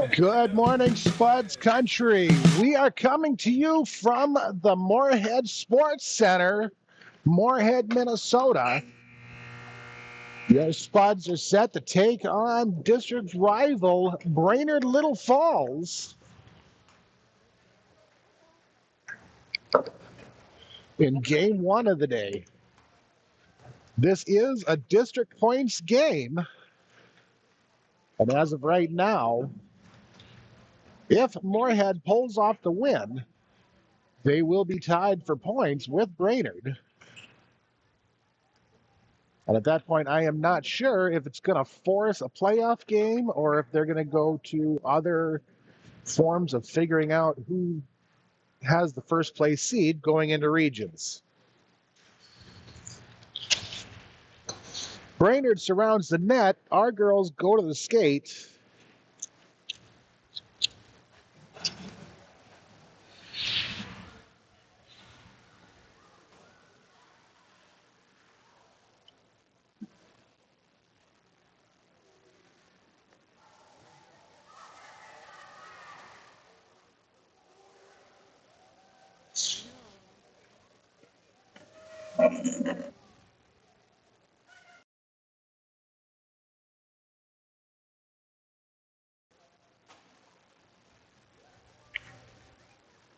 Good morning, Spuds Country. We are coming to you from the Moorhead Sports Center, Moorhead, Minnesota. Your Spuds are set to take on district rival Brainerd Little Falls in game one of the day. This is a district points game. And as of right now, if Moorhead pulls off the win, they will be tied for points with Brainerd. And at that point, I am not sure if it's going to force a playoff game or if they're going to go to other forms of figuring out who has the first place seed going into regions. Brainerd surrounds the net. Our girls go to the skate.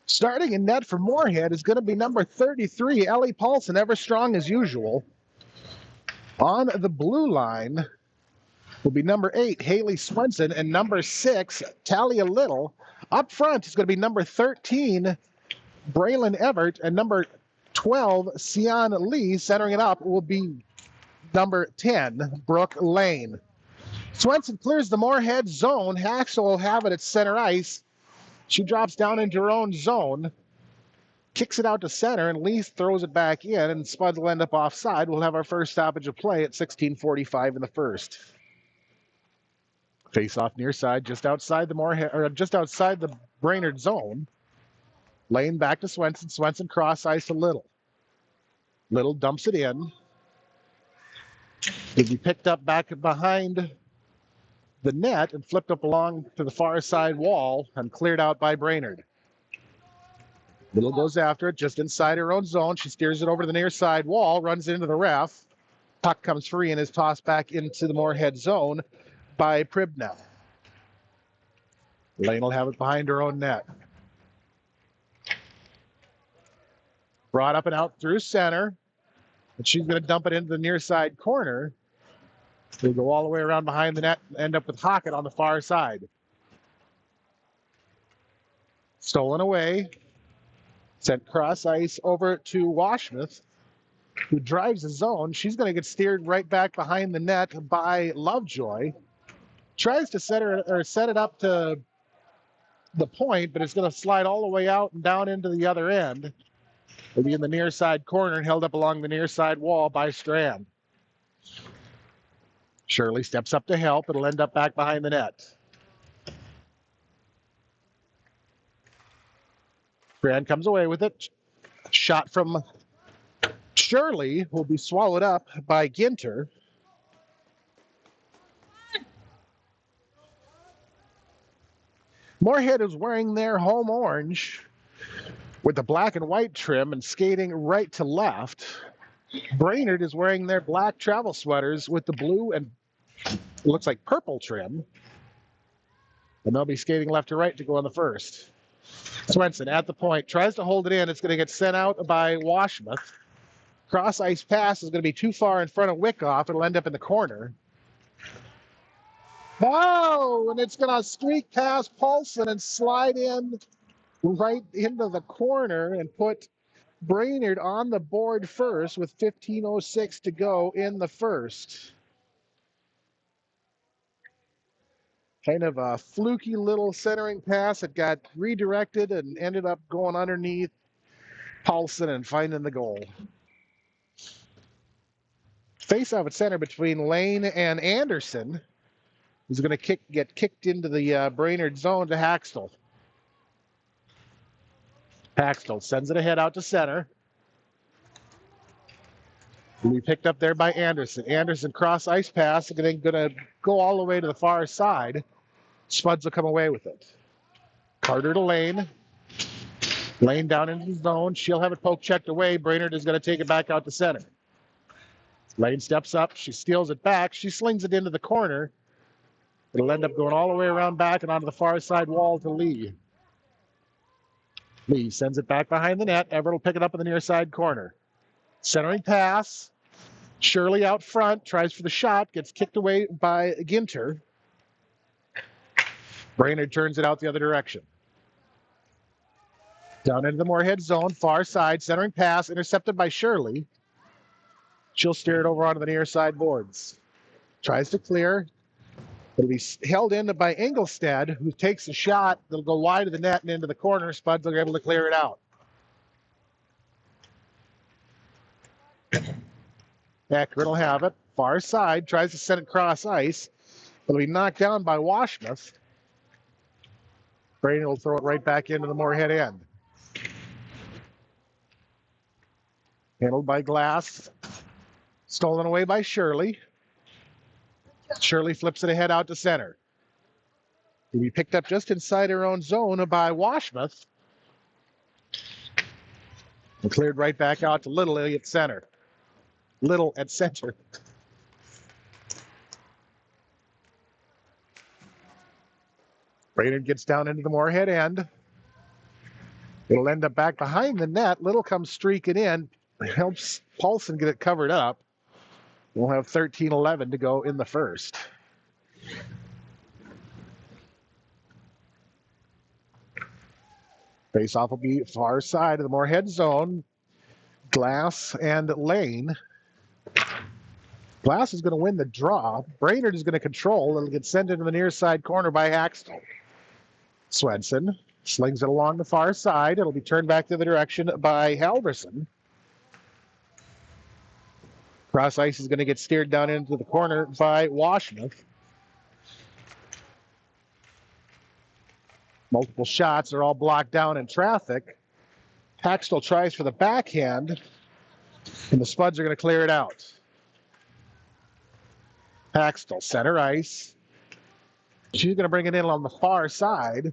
Starting in net for Moorhead is going to be number 33, Ellie Paulson, ever strong as usual. On the blue line will be number 8, Haley Swenson, and number 6, Talia Little. Up front is going to be number 13, Braylon Everett, and number 12, Sion Lee. Centering it up will be number 10, Brooke Lane. Swenson clears the Moorhead zone. Haxel will have it at center ice. She drops down into her own zone, kicks it out to center, and Lee throws it back in, and Spuds will end up offside. We'll have our first stoppage of play at 16:45 in the first. Face off near side, just outside the Moorhead, or just outside the Brainerd zone. Lane back to Swenson. Swenson cross ice to Little. Little dumps it in. It'll be picked up back behind the net and flipped up along to the far side wall and cleared out by Brainerd. Little goes after it just inside her own zone. She steers it over to the near side wall, runs into the ref. Puck comes free and is tossed back into the Moorhead zone by Pribna. Lane will have it behind her own net. Brought up and out through center. And she's going to dump it into the near side corner. They'll go all the way around behind the net and end up with Hockett on the far side. Stolen away. Sent cross ice over to Washmuth, who drives the zone. She's going to get steered right back behind the net by Lovejoy. Tries to set it up to the point, but it's going to slide all the way out and down into the other end. It'll be in the near side corner and held up along the near side wall by Strand. Shirley steps up to help. It'll end up back behind the net. Strand comes away with it. Shot from Shirley will be swallowed up by Ginter. Moorhead is wearing their home orange with the black and white trim and skating right to left. Brainerd is wearing their black travel sweaters with the blue and it looks like purple trim. And they'll be skating left to right to go on the first. Swenson at the point, tries to hold it in. It's going to get sent out by Washmuth. Cross ice pass is going to be too far in front of Wyckoff. It'll end up in the corner. Oh, and it's going to streak past Paulson and slide in right into the corner and put Brainerd on the board first with 15:06 to go in the first. Kind of a fluky little centering pass that got redirected and ended up going underneath Paulson and finding the goal. Face off at center between Lane and Anderson. He's going to get kicked into the Brainerd zone to Haxtell. Haxtell sends it ahead out to center. Will be picked up there by Anderson. Anderson cross ice pass, going to go all the way to the far side. Spuds will come away with it. Carter to Lane. Lane down into the zone. She'll have it poke checked away. Brainerd is going to take it back out to center. Lane steps up. She steals it back. She slings it into the corner. It'll end up going all the way around back and onto the far side wall to Lee. Lee sends it back behind the net. Everett will pick it up in the near side corner. Centering pass. Shirley out front. Tries for the shot. Gets kicked away by Ginter. Brainerd turns it out the other direction. Down into the Moorhead zone. Far side. Centering pass. Intercepted by Shirley. She'll steer it over onto the near side boards. Tries to clear. It'll be held in by Engelstad, who takes the shot. It'll go wide of the net and into the corner. Spuds are able to clear it out. Eckert will have it. Far side. Tries to send it cross ice. It'll be knocked down by Washmuth. Brainerd will throw it right back into the Moorhead end. Handled by Glass. Stolen away by Shirley. Shirley flips it ahead out to center. He'll be picked up just inside her own zone by Washmuth. And cleared right back out to Little at center. Little at center. Brainerd gets down into the Moorhead end. It'll end up back behind the net. Little comes streaking in. Helps Paulson get it covered up. We'll have 13-11 to go in the first. Face-off will be far side of the Moorhead zone. Glass and Lane. Glass is going to win the draw. Brainerd is going to control. It'll get sent into the near side corner by Haxtell. Swenson slings it along the far side. It'll be turned back to the direction by Halverson. Cross ice is going to get steered down into the corner by Washmuth. Multiple shots are all blocked down in traffic. Haxtell tries for the backhand, and the Spuds are going to clear it out. Haxtell, center ice. She's going to bring it in on the far side.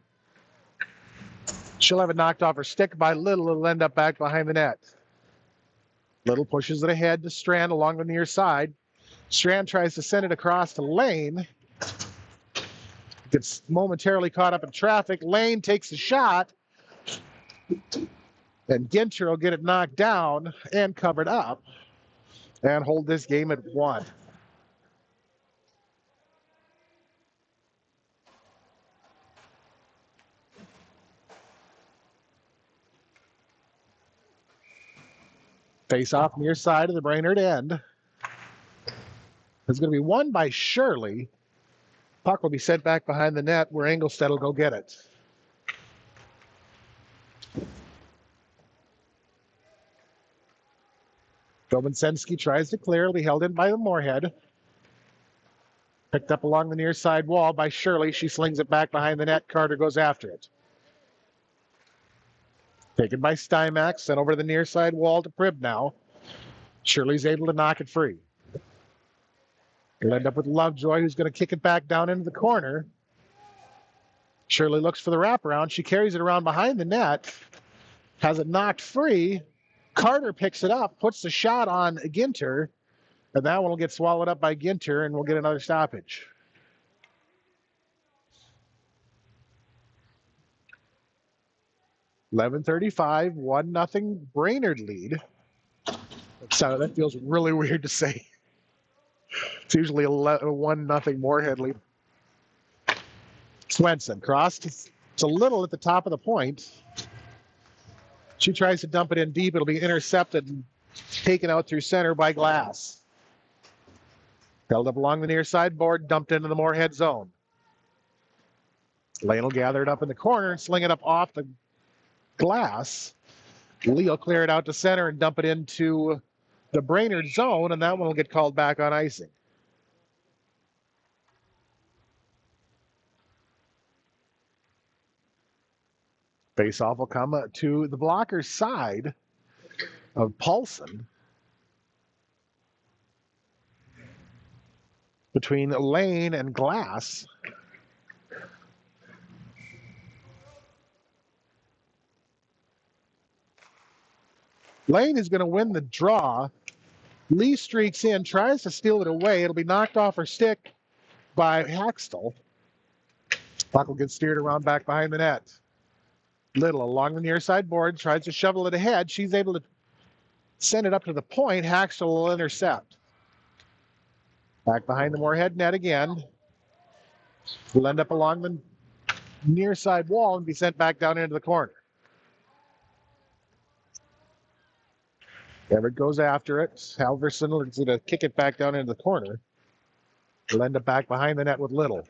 She'll have it knocked off her stick by Little. It'll end up back behind the net. Little pushes it ahead to Strand along the near side. Strand tries to send it across to Lane. Gets momentarily caught up in traffic. Lane takes the shot. And Ginter will get it knocked down and covered up and hold this game at 1. Face off near side of the Brainerd end. It's going to be won by Shirley. Puck will be sent back behind the net where Engelstad will go get it. Dobinsensky tries to clear. It'll be held in by the Moorhead. Picked up along the near side wall by Shirley. She slings it back behind the net. Carter goes after it. Taken by Stymack, sent over to the near side wall to Prib now. Shirley's able to knock it free. He'll end up with Lovejoy, who's going to kick it back down into the corner. Shirley looks for the wraparound. She carries it around behind the net. Has it knocked free. Carter picks it up, puts the shot on Ginter. And that one will get swallowed up by Ginter, and we'll get another stoppage. .11:35, 1-0 Brainerd lead. That feels really weird to say. It's usually a 1-0 Moorhead lead. Swenson crossed to Little at the top of the point. She tries to dump it in deep. It'll be intercepted and taken out through center by Glass. Held up along the near side board, dumped into the Moorhead zone. Lane will gather it up in the corner and sling it up off the glass. Lee will clear it out to center and dump it into the Brainerd zone, and that one will get called back on icing. Face-off will come to the blocker's side of Paulson. Between Lane and Glass. Lane is going to win the draw. Lee streaks in, tries to steal it away. It'll be knocked off her stick by Haxtell. Puck will get steered around back behind the net. Little along the near side board, tries to shovel it ahead. She's able to send it up to the point. Haxtell will intercept. Back behind the Moorhead net again. Will end up along the near side wall and be sent back down into the corner. Everett goes after it. Halverson is going to kick it back down into the corner. Will end up back behind the net with Little.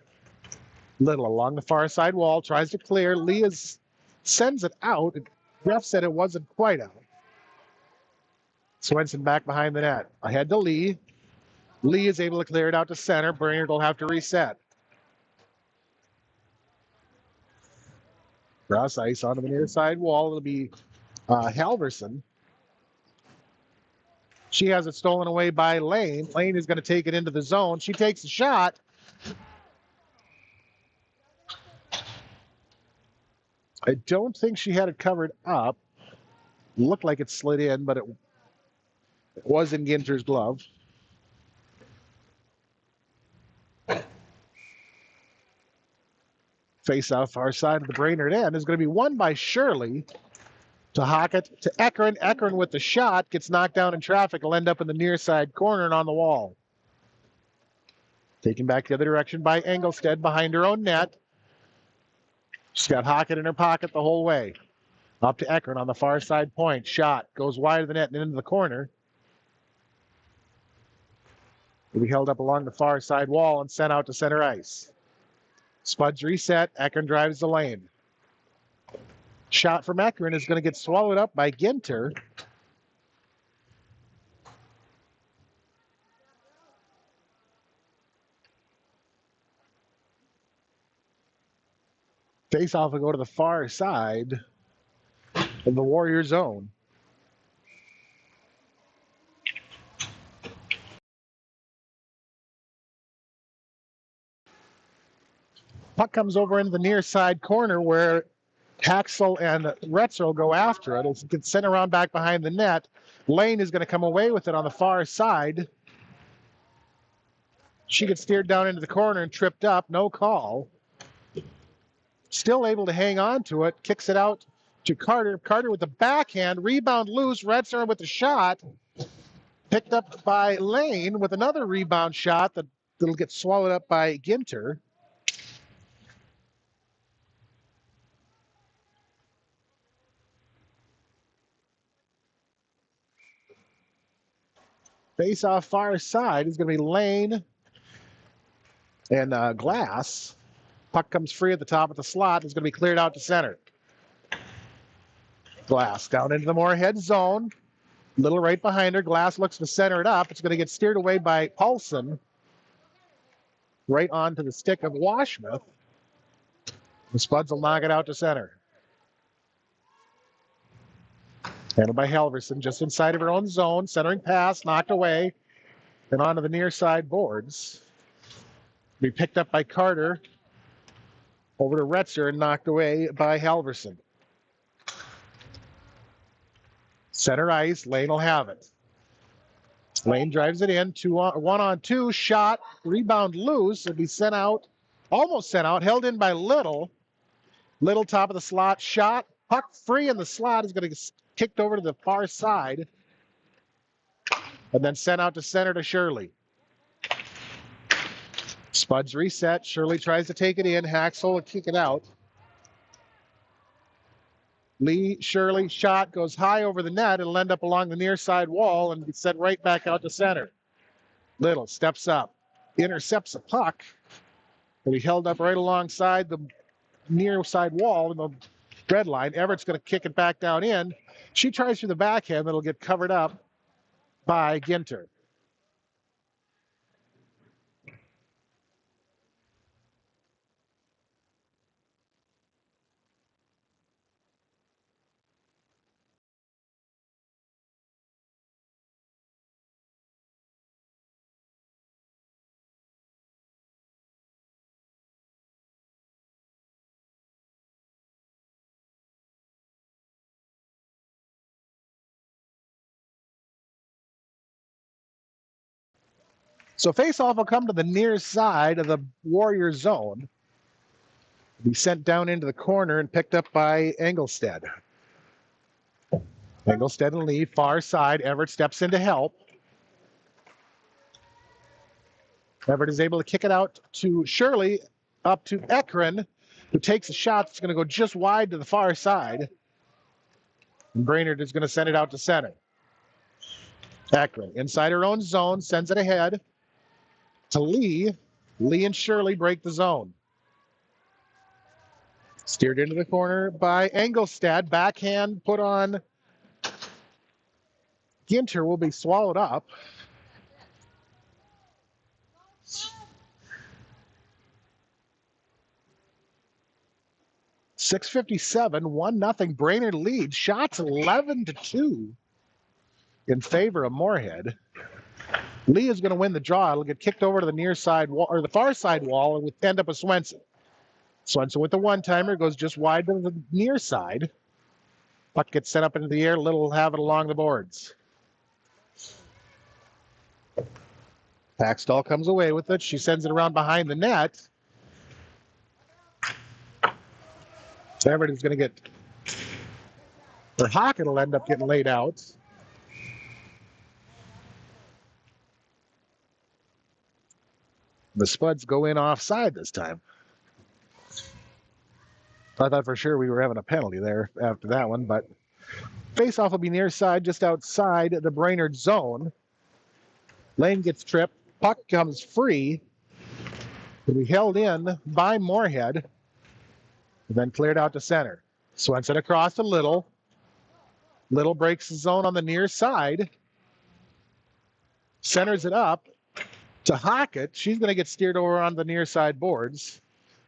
Little along the far side wall, tries to clear. Lee sends it out. Ref said it wasn't quite out. Swenson back behind the net. Ahead to Lee. Lee is able to clear it out to center. Brainerd will have to reset. Cross ice onto the near side wall. It'll be Halverson. She has it stolen away by Lane. Lane is going to take it into the zone. She takes the shot. I don't think she had it covered up. Looked like it slid in, but it was in Ginter's glove. Face off our side of the Brainerd end is going to be won by Shirley. To Hockett, to Eckern. Eckern with the shot, gets knocked down in traffic, will end up in the near side corner and on the wall. Taken back the other direction by Engelstead behind her own net. She's got Hockett in her pocket the whole way. Up to Eckern on the far side point. Shot goes wide of the net and into the corner. Will be held up along the far side wall and sent out to center ice. Spuds reset. Eckern drives the lane. Shot from Eckern is going to get swallowed up by Ginter. Face-off will go to the far side of the Warrior zone. Puck comes over into the near side corner where Haxel and Retzer will go after it. It'll get sent around back behind the net. Lane is going to come away with it on the far side. She gets steered down into the corner and tripped up. No call. Still able to hang on to it. Kicks it out to Carter. Carter with the backhand. Rebound loose. Retzer with the shot. Picked up by Lane with another rebound shot that'll get swallowed up by Ginter. Face off far side is going to be Lane and Glass. Puck comes free at the top of the slot. It's going to be cleared out to center. Glass down into the Moorhead zone. Little right behind her. Glass looks to center it up. It's going to get steered away by Paulson. Right onto the stick of Washmuth. The Spuds will knock it out to center. Handled by Halverson, just inside of her own zone. Centering pass, knocked away. And onto the near side boards. Be picked up by Carter. Over to Retzer and knocked away by Halverson. Center ice, Lane will have it. Lane drives it in, 1-on-2, shot, rebound loose, it'll be sent out, almost sent out, held in by Little. Little top of the slot, shot, puck free in the slot, is going to get kicked over to the far side, and then sent out to center to Shirley. Spuds reset, Shirley tries to take it in, Haxel will kick it out. Lee, Shirley, shot, goes high over the net. It'll end up along the near side wall and be sent right back out to center. Little steps up, intercepts a puck. It'll be held up right alongside the near side wall in the red line. Everett's going to kick it back down in. She tries through the backhand. It'll get covered up by Ginter. So face-off will come to the near side of the Warrior zone. Be sent down into the corner and picked up by Engelstead. Engelstead and Lee, far side. Everett steps in to help. Everett is able to kick it out to Shirley, up to Ekren, who takes a shot that's going to go just wide to the far side. And Brainerd is going to send it out to center. Ekren, inside her own zone, sends it ahead to Lee. Lee and Shirley break the zone. Steered into the corner by Engelstad. Backhand put on Ginter will be swallowed up. .657, 1-0 Brainerd lead. Shots 11-2 in favor of Moorhead. Lee is going to win the draw. It'll get kicked over to the near side wall, or the far side wall, and would end up with Swenson. Swenson with the one-timer goes just wide to the near side. Puck gets sent up into the air. Little will have it along the boards. Paxtall comes away with it. She sends it around behind the net. Everett is going to get, or Hockett will end up getting laid out. The Spuds go in offside this time. I thought for sure we were having a penalty there after that one, but face-off will be near side, just outside the Brainerd zone. Lane gets tripped. Puck comes free. It'll be held in by Moorhead, and then cleared out to center. Swenson across to Little. Little breaks the zone on the near side. Centers it up to Hockett. She's going to get steered over on the near side boards.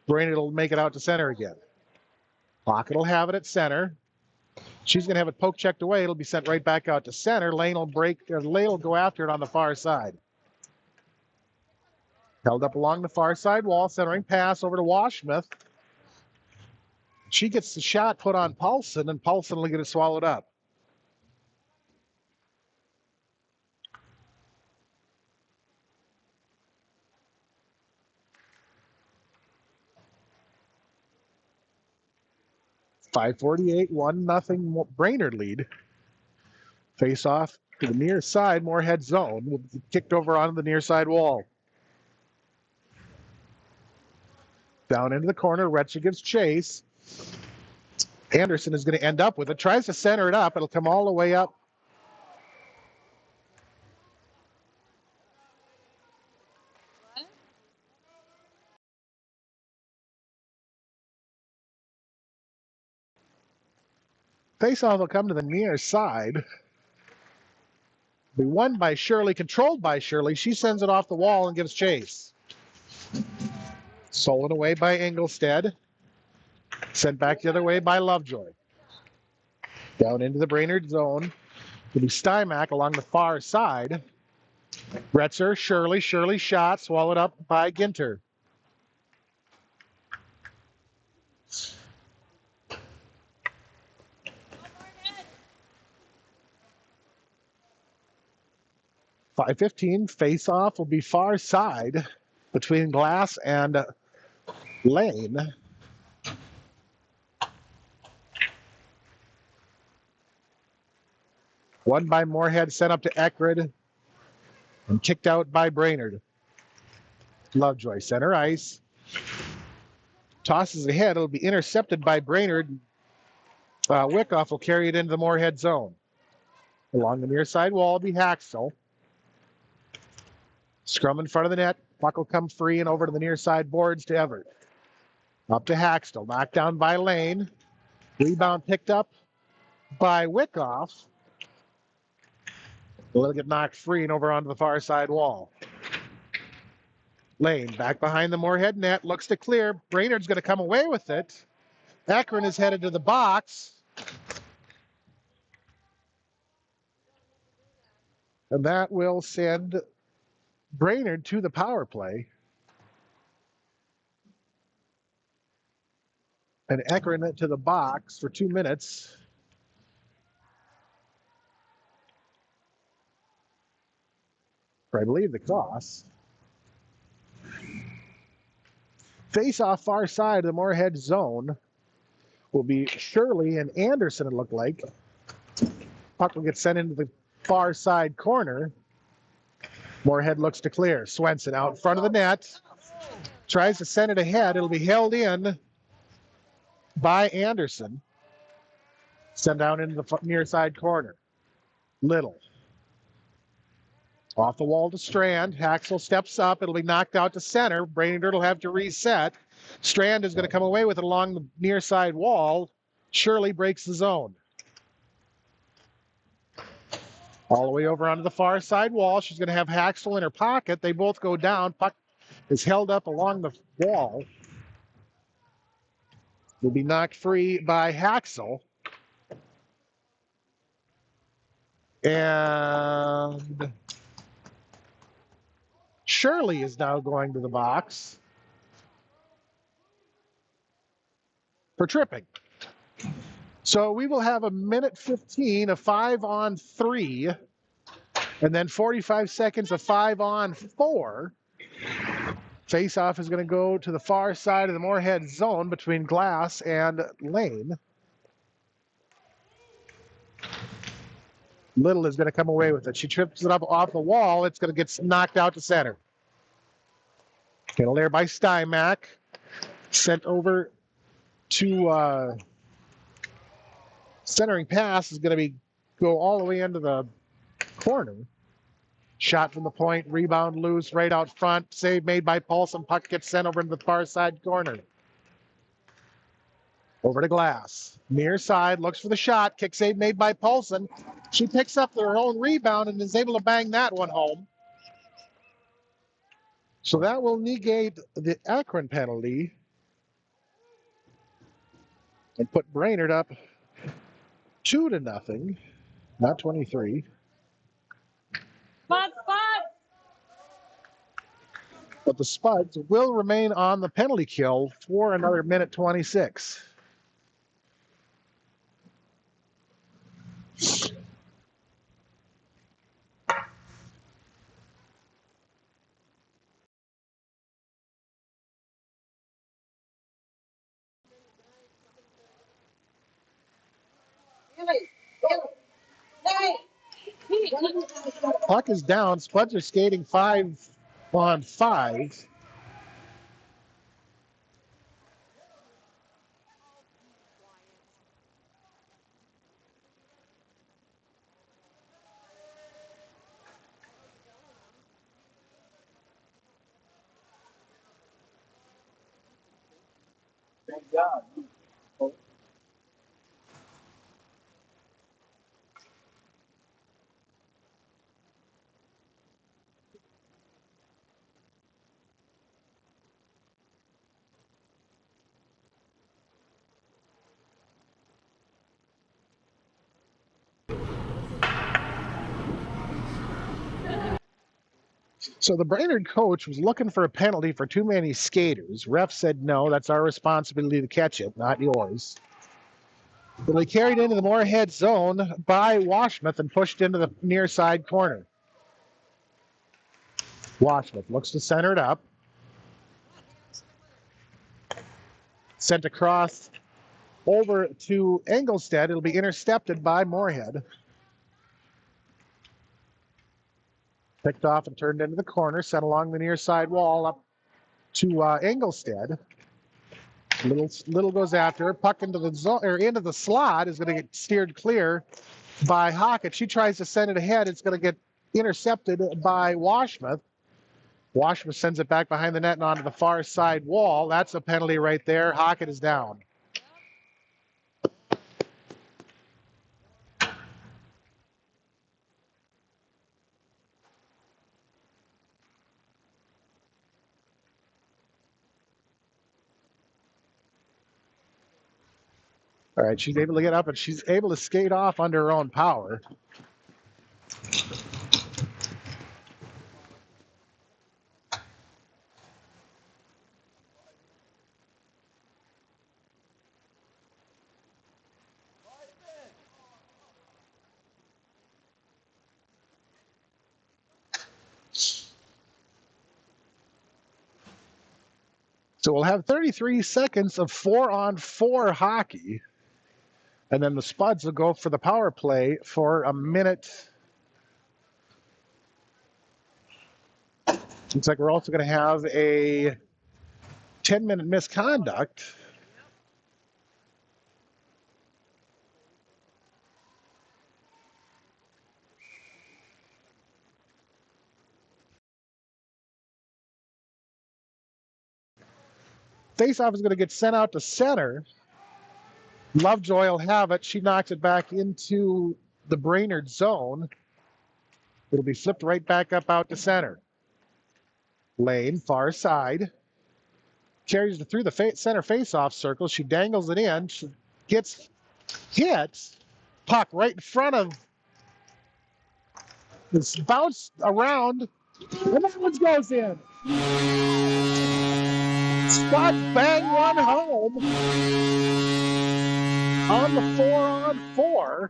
Brainerd will make it out to center again. Hockett will have it at center. She's going to have it poke checked away. It'll be sent right back out to center. Lane will go after it on the far side. Held up along the far side wall, centering pass over to Washmuth. She gets the shot put on Paulson, and Paulson will get it swallowed up. .548, 1-0 Brainerd lead. Face off to the near side, Moorhead zone. Will be kicked over onto the near side wall. Down into the corner, Retzer gives chase. Anderson is going to end up with it. Tries to center it up. It'll come all the way up. Face-off will come to the near side. Be won by Shirley, controlled by Shirley. She sends it off the wall and gives chase. Stolen away by Engelstead. Sent back the other way by Lovejoy. Down into the Brainerd zone. It'll be Stymack along the far side. Retzer, Shirley shot, swallowed up by Ginter. .515 face-off will be far side between Glass and Lane. Won by Moorhead, sent up to Eckred, and kicked out by Brainerd. Lovejoy, center ice. Tosses ahead. It'll be intercepted by Brainerd. Wyckoff will carry it into the Moorhead zone. Along the near side wall will be Haxel. Scrum in front of the net. Puck will come free and over to the near side boards to Everett. Up to Haxtell. Knocked down by Lane. Rebound picked up by Wyckoff. It'll get knocked free and over onto the far side wall. Lane back behind the Moorhead net. Looks to clear. Brainerd's going to come away with it. Akron is headed to the box. And that will send Brainerd to the power play. And Ekren to the box for 2 minutes. For I believe the cross. Face off far side of the Moorhead zone will be Shirley and Anderson, it looked like. Puck will get sent into the far side corner. Moorhead looks to clear. Swenson out in front of the net. Tries to send it ahead. It'll be held in by Anderson. Sent down into the near side corner. Little. Off the wall to Strand. Haxel steps up. It'll be knocked out to center. Brainerd will have to reset. Strand is going to come away with it along the near side wall. Shirley breaks the zone. All the way over onto the far side wall. She's going to have Haxel in her pocket. They both go down. Puck is held up along the wall. Will be knocked free by Haxel. And Shirley is now going to the box for tripping. So we will have a minute 15 of 5-on-3, and then 45 seconds of 5-on-4. Face-off is going to go to the far side of the Moorhead zone between Glass and Lane. Little is going to come away with it. She trips it up off the wall. It's going to get knocked out to center. Handled there by Steinmack. Sent over to centering pass is going to go all the way into the corner. Shot from the point, rebound loose, right out front. Save made by Paulson. Puck gets sent over into the far side corner. Over to Glass. Near side, looks for the shot. Kick save made by Paulson. She picks up her own rebound and is able to bang that one home. So that will negate the Akron penalty and put Brainerd up 2-0, not 23. Spud! But the Spuds will remain on the penalty kill for another minute 26. Puck is down. Spuds are skating 5-on-5. Thank God. So the Brainerd coach was looking for a penalty for too many skaters. Ref said, no, that's our responsibility to catch it, not yours. It'll be carried into the Moorhead zone by Washmuth and pushed into the near side corner. Washmuth looks to center it up. Sent across over to Engelstead. It'll be intercepted by Moorhead. Picked off and turned into the corner, sent along the near side wall up to Engelstead. Little goes after her. Puck into the zone, or into the slot is going to get steered clear by Hockett. She tries to send it ahead. It's going to get intercepted by Washmuth. Washmuth sends it back behind the net and onto the far side wall. That's a penalty right there. Hockett is down. All right, she's able to get up and she's able to skate off under her own power. So we'll have 33 seconds of 4-on-4 hockey. And then the Spuds will go for the power play for a minute. Looks like we're also going to have a 10-minute misconduct. Faceoff is going to get sent out to center. Lovejoy will have it. She knocks it back into the Brainerd zone. It'll be flipped right back up out to center. Lane, far side. Carries it through the center faceoff circle. She dangles it in. She gets hit. Puck right in front of. It's bounced around. And that one goes in. Spuds bang one home on the 4-on-4.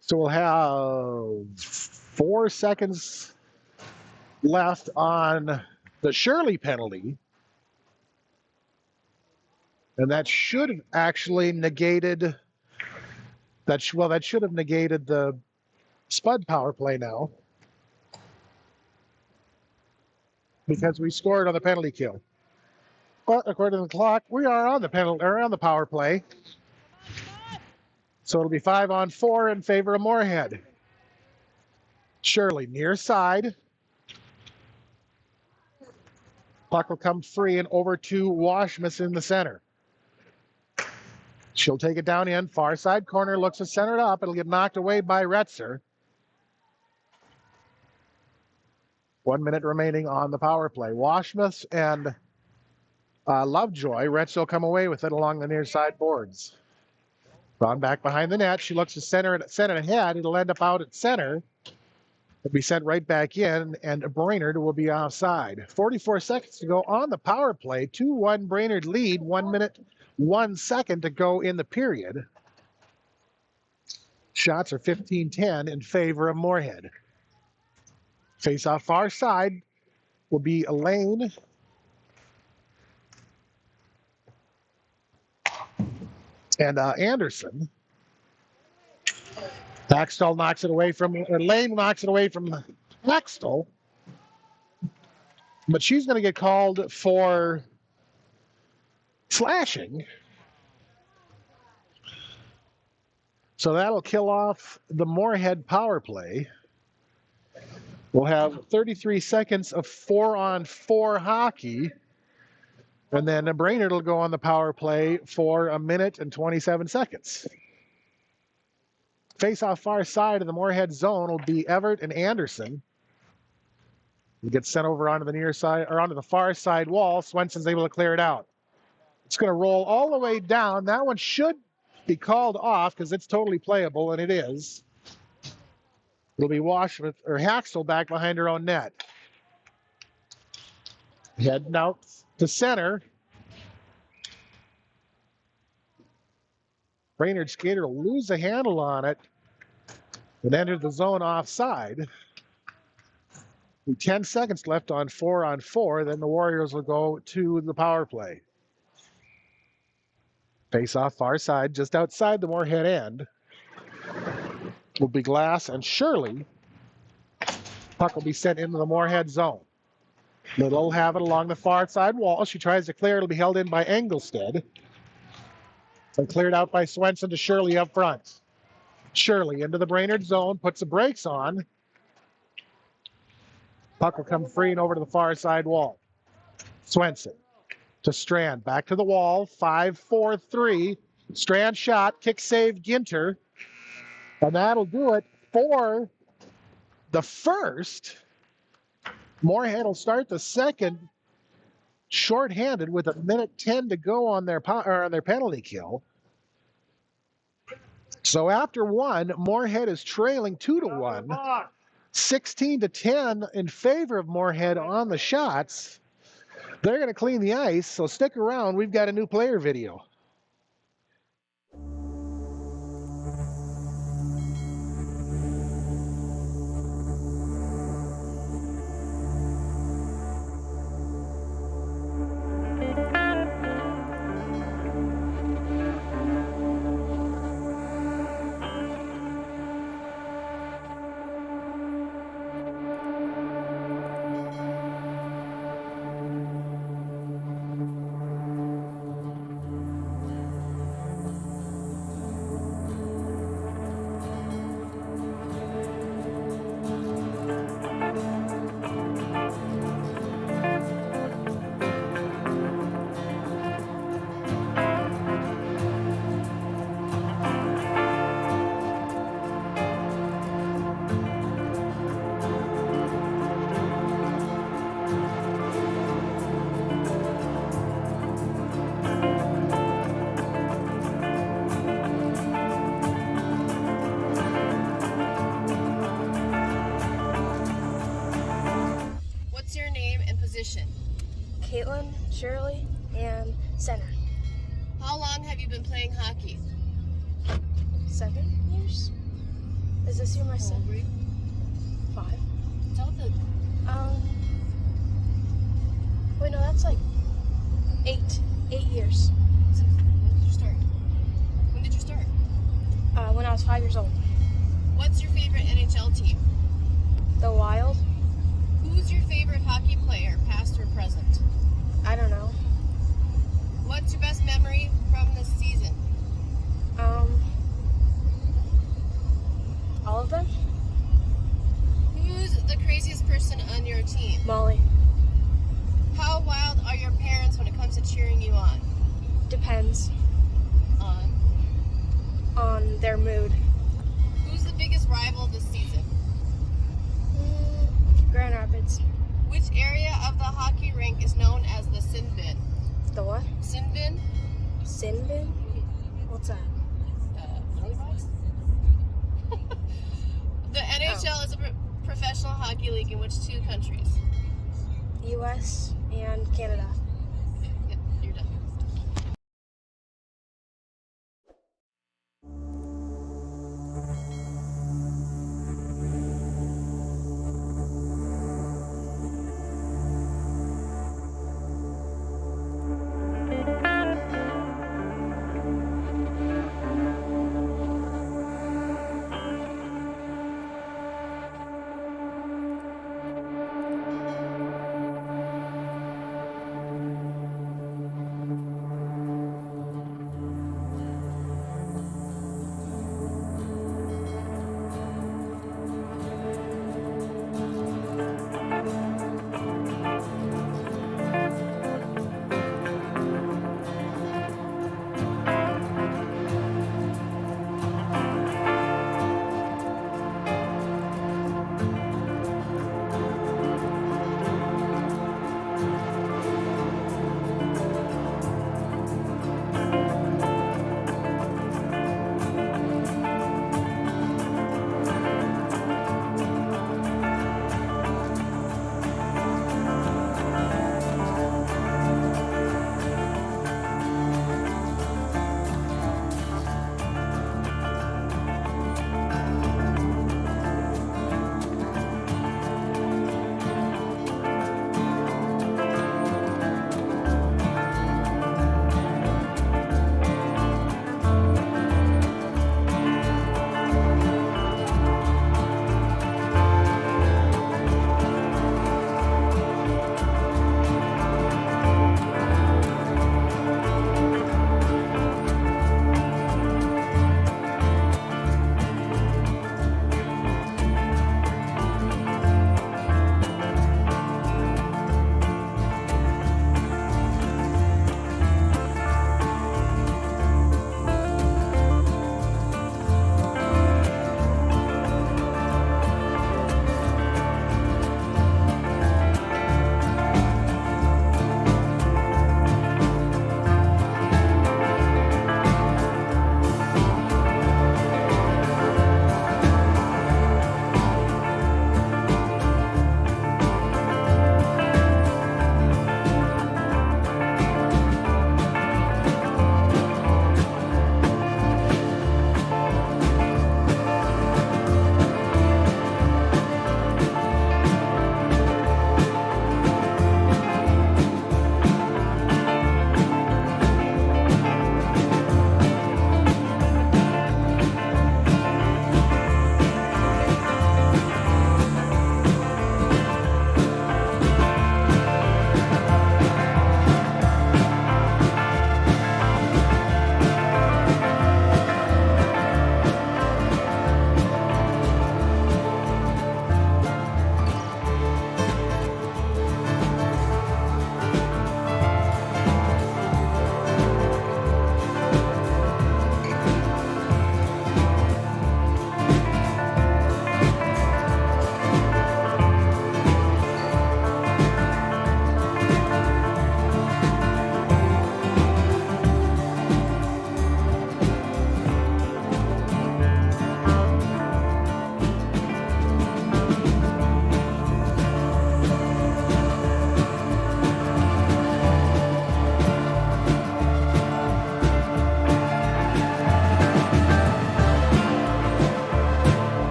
So we'll have 4 seconds left on the Shirley penalty. And that should have actually negated that. That should have negated the Spud power play now, because we scored on the penalty kill. But according to the clock, we are on the penalty or on the power play. So it'll be 5-on-4 in favor of Moorhead. Shirley near side. Puck will come free and over to Washmus in the center. She'll take it down in. Far side corner, looks to center it up. It'll get knocked away by Retzer. 1 minute remaining on the power play. Washmus and Lovejoy. Retzer will come away with it along the near side boards. Drawn back behind the net. She looks to center it ahead. It'll end up out at center. It'll be sent right back in, and Brainerd will be offside. 44 seconds to go on the power play. 2-1 Brainerd lead. 1 minute, 1 second to go in the period. Shots are 15-10 in favor of Moorhead. Face off far side will be Elaine. And Anderson. Axtell knocks it away from, Lane knocks it away from Axtell. But she's going to get called for slashing. So that'll kill off the Moorhead power play. We'll have 33 seconds of 4-on-4 hockey. And then Brainerd will go on the power play for a minute and 27 seconds. Face off far side of the Moorhead zone will be Everett and Anderson. He gets sent over onto the near side or onto the far side wall. Swenson's able to clear it out. It's going to roll all the way down. That one should be called off because it's totally playable, and it is. It'll be Washington or Haxtell back behind her own net. Heading out to center. Brainerd skater will lose a handle on it and enter the zone offside. 10 seconds left on 4-on-4. Then the Warriors will go to the power play. Face off far side, just outside the Moorhead end, will be Glass and Shirley. Puck will be sent into the Moorhead zone. Little will have it along the far side wall. She tries to clear. It'll be held in by Engelstead. And cleared out by Swenson to Shirley up front. Shirley into the Brainerd zone, puts the brakes on. Puck will come free and over to the far side wall. Swenson to Strand, back to the wall, 5-4-3. Strand shot, kick save Ginter. And that'll do it for the first. Moorhead will start the second shorthanded with 1:10 to go on their penalty kill. So after one, Moorhead is trailing 2-1, 16-10 in favor of Moorhead on the shots. They're going to clean the ice, so stick around. We've got a new player video. What's your name and position? Caitlin, Shirley, and center. How long have you been playing hockey? 7 years? Is this year my How old were you? 5? Tell the Wait, no, that's like 8 years. When did you start? When did you start? When I was 5 years old. What's your favorite NHL team? The Wild? Who's your favorite hockey player, past or present? I don't know. What's your best memory from this season? All of them? Who's the craziest person on your team? Molly. How wild are your parents when it comes to cheering you on? Depends on their mood. Who's the biggest rival this season? Grand Rapids. Which area of the hockey rink is known as the sin bin? The what? Sin bin? Sin bin? What's that? Penalty box? The NHL is a professional hockey league in which 2 countries? U.S. and Canada. Yep, you're done.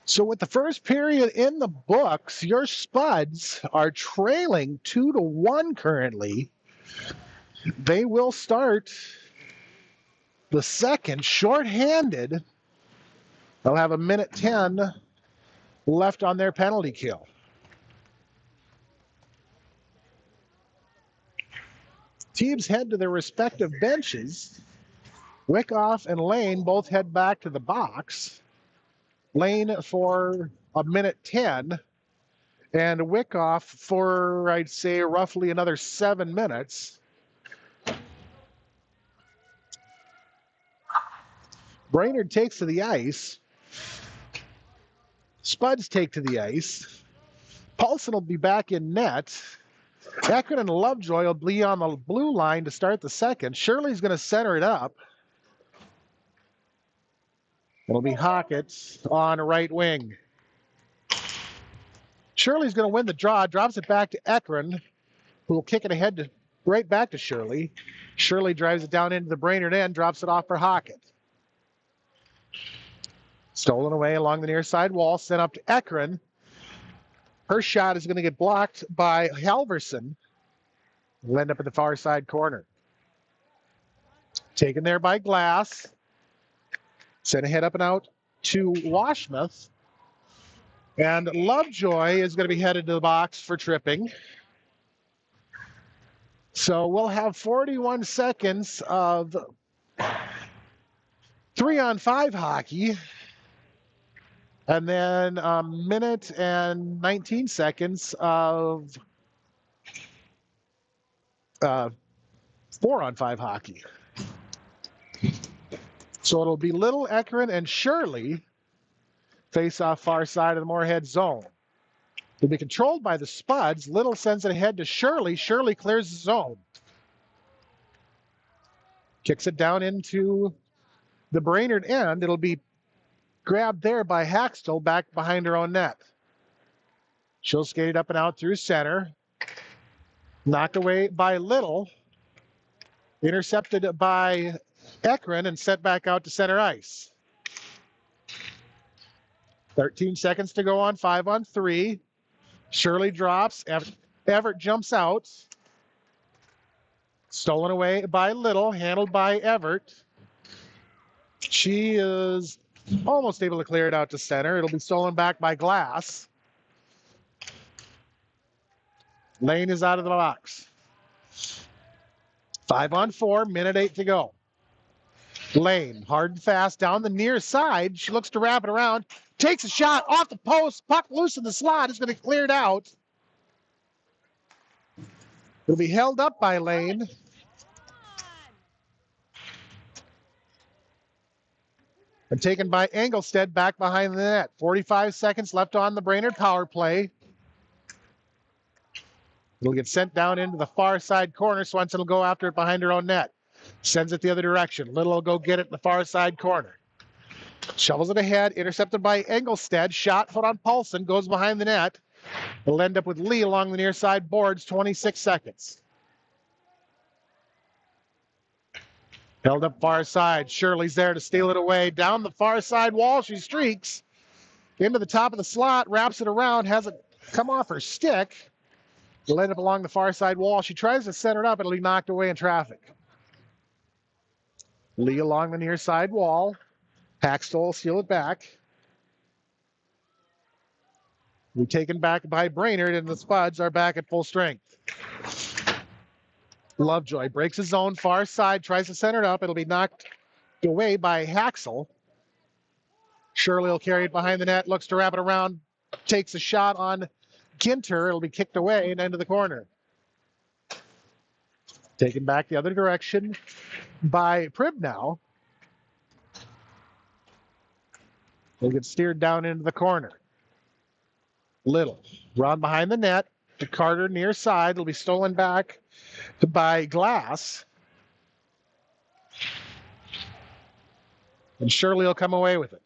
So with the first period in the books, your Spuds are trailing 2-1 currently. They will start the second shorthanded. They'll have 1:10 left on their penalty kill. Teams head to their respective benches. Wyckoff and Lane both head back to the box. Lane for 1:10, and Wyckoff for, I'd say, roughly another 7 minutes. Brainerd takes to the ice. Spuds take to the ice. Paulson will be back in net. Ekman and Lovejoy will be on the blue line to start the second. Shirley's going to center it up. It'll be Hockett on right wing. Shirley's going to win the draw, drops it back to Ekman, who will kick it ahead right back to Shirley. Shirley drives it down into the Brainerd end, drops it off for Hockett. Stolen away along the near side wall, sent up to Ekman. Her shot is going to get blocked by Halverson. Will end up at the far side corner. Taken there by Glass. Sent ahead up and out to Washmuth. And Lovejoy is going to be headed to the box for tripping. So we'll have 41 seconds of 3-on-5 hockey. And then a minute and 19 seconds of 4-on-5 hockey. So it'll be Little, Ekman, and Shirley face off far side of the Moorhead zone. It'll be controlled by the Spuds. Little sends it ahead to Shirley. Shirley clears the zone. Kicks it down into the Brainerd end. It'll be grabbed there by Haxtell back behind her own net. She'll skate it up and out through center. Knocked away by Little. Intercepted by Ekman and sent back out to center ice. 13 seconds to go on 5-on-3. Shirley drops. Everett jumps out. Stolen away by Little, handled by Everett. She is almost able to clear it out to center. It'll be stolen back by Glass. Lane is out of the box. 5-on-4, 1:08 to go. Lane, hard and fast down the near side. She looks to wrap it around. Takes a shot off the post. Puck loose in the slot. Is going to clear it out. It'll be held up by Lane. And taken by Engelstead back behind the net. 45 seconds left on the Brainerd power play. It'll get sent down into the far side corner. Swenson will go after it behind her own net. Sends it the other direction. Little will go get it in the far side corner. Shovels it ahead. Intercepted by Engelstead. Shot put on Paulson. Goes behind the net. It'll end up with Lee along the near side boards. 26 seconds. Held up far side. Shirley's there to steal it away. Down the far side wall. She streaks into the top of the slot. Wraps it around. Has it come off her stick. It'll end up along the far side wall. She tries to center it up. It'll be knocked away in traffic. Lee along the near side wall. Haxtell will steal it back. We're taken back by Brainerd, and the Spuds are back at full strength. Lovejoy breaks his zone, far side, tries to center it up. It'll be knocked away by Haxtell. Shirley will carry it behind the net, looks to wrap it around, takes a shot on Ginter. It'll be kicked away and into the corner. Taken back the other direction by Pribnow. Will get steered down into the corner. Little run behind the net to Carter near side. It'll be stolen back by Glass. And Shirley will come away with it.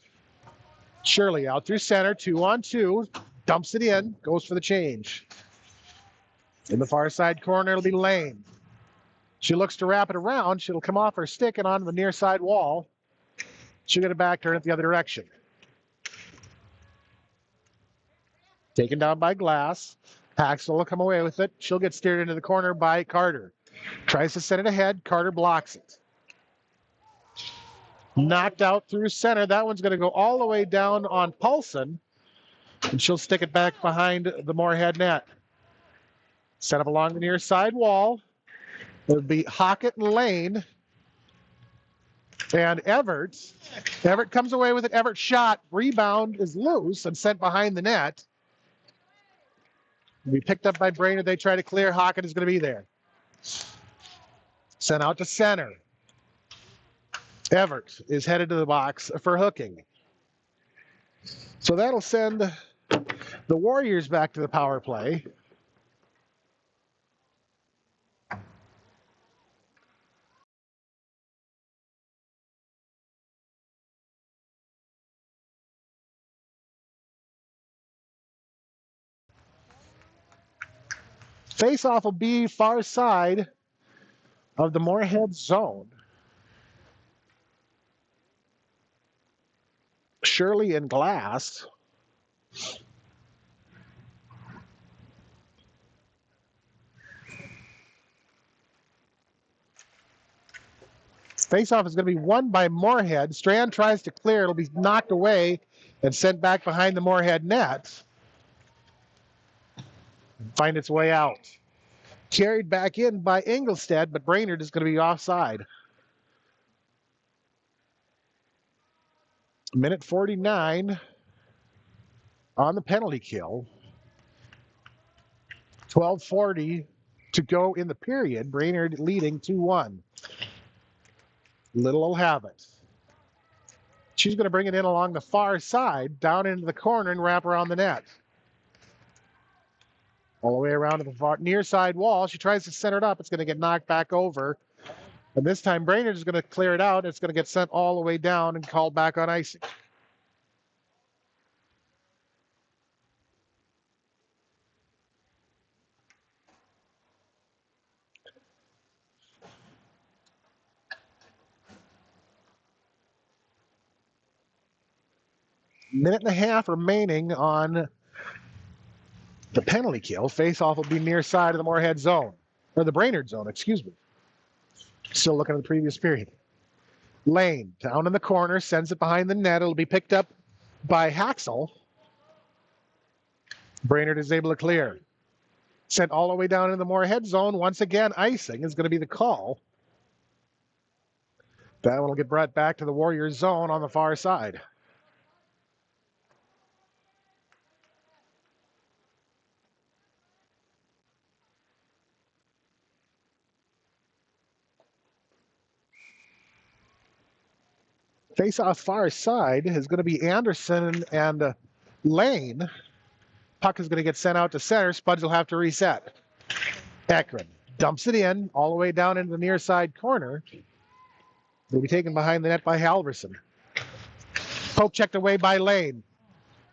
Shirley out through center, 2-on-2. Dumps it in, goes for the change. In the far side corner, it'll be Lane. She looks to wrap it around. She'll come off her stick and onto the near side wall. She'll get it back, turn it the other direction. Taken down by Glass. Paxton will come away with it. She'll get steered into the corner by Carter. Tries to send it ahead. Carter blocks it. Knocked out through center. That one's going to go all the way down on Paulson. And she'll stick it back behind the Moorhead net. Set up along the near side wall. It would be Hockett and Lane. And Everett. Everett comes away with it. Everett shot. Rebound is loose and sent behind the net. Be picked up by Brainerd. They try to clear. Hockett is going to be there. Sent out to center. Everett is headed to the box for hooking. So that'll send the Warriors back to the power play. Face-off will be far side of the Moorhead zone. Shirley and Glass. Face-off is going to be won by Moorhead. Strand tries to clear. It'll be knocked away and sent back behind the Moorhead net. Find its way out. Carried back in by Engelstad, but Brainerd is going to be offside. Minute 49 on the penalty kill. 12:40 to go in the period. Brainerd leading 2-1. Little will have it. She's going to bring it in along the far side, down into the corner and wrap around the net. All the way around to the far near side wall. She tries to center it up. It's going to get knocked back over. And this time Brainerd is going to clear it out. It's going to get sent all the way down and called back on icing. Minute and a half remaining on the penalty kill. Face-off will be near side of the Moorhead zone. Or the Brainerd zone, excuse me. Still looking at the previous period. Lane, down in the corner, sends it behind the net. It'll be picked up by Haxel. Brainerd is able to clear. Sent all the way down in the Moorhead zone. Once again, icing is going to be the call. That one will get brought back to the Warriors zone on the far side. Face-off far side is going to be Anderson and Lane. Puck is going to get sent out to center. Spuds will have to reset. Ekman dumps it in all the way down into the near side corner. It'll be taken behind the net by Halverson. Poke checked away by Lane.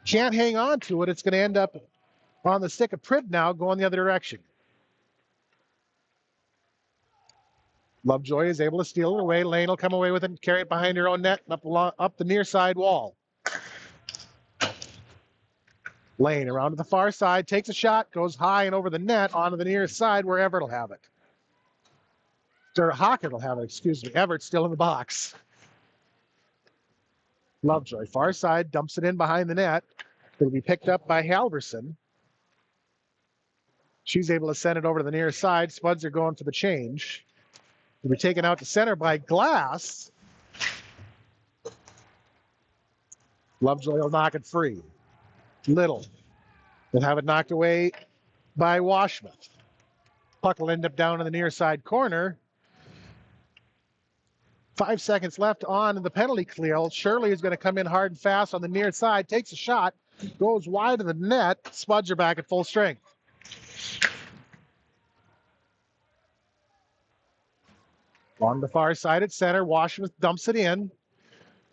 Can't hang on to it. It's going to end up on the stick of Pritt now, going the other direction. Lovejoy is able to steal it away. Lane will come away with it and carry it behind her own net and up the near side wall. Lane around to the far side, takes a shot, goes high and over the net onto the near side where Everett will have it. Or Hockett will have it, excuse me. Everett's still in the box. Lovejoy, far side, dumps it in behind the net. It'll be picked up by Halverson. She's able to send it over to the near side. Spuds are going for the change. It'll be taken out to center by Glass. Lovejoy will knock it free. Little will have it knocked away by Washmuth. Puck will end up down in the near side corner. 5 seconds left on the penalty clear. Shirley is going to come in hard and fast on the near side, takes a shot, goes wide of the net. Spuds are back at full strength. On the far side at center, Washmuth dumps it in.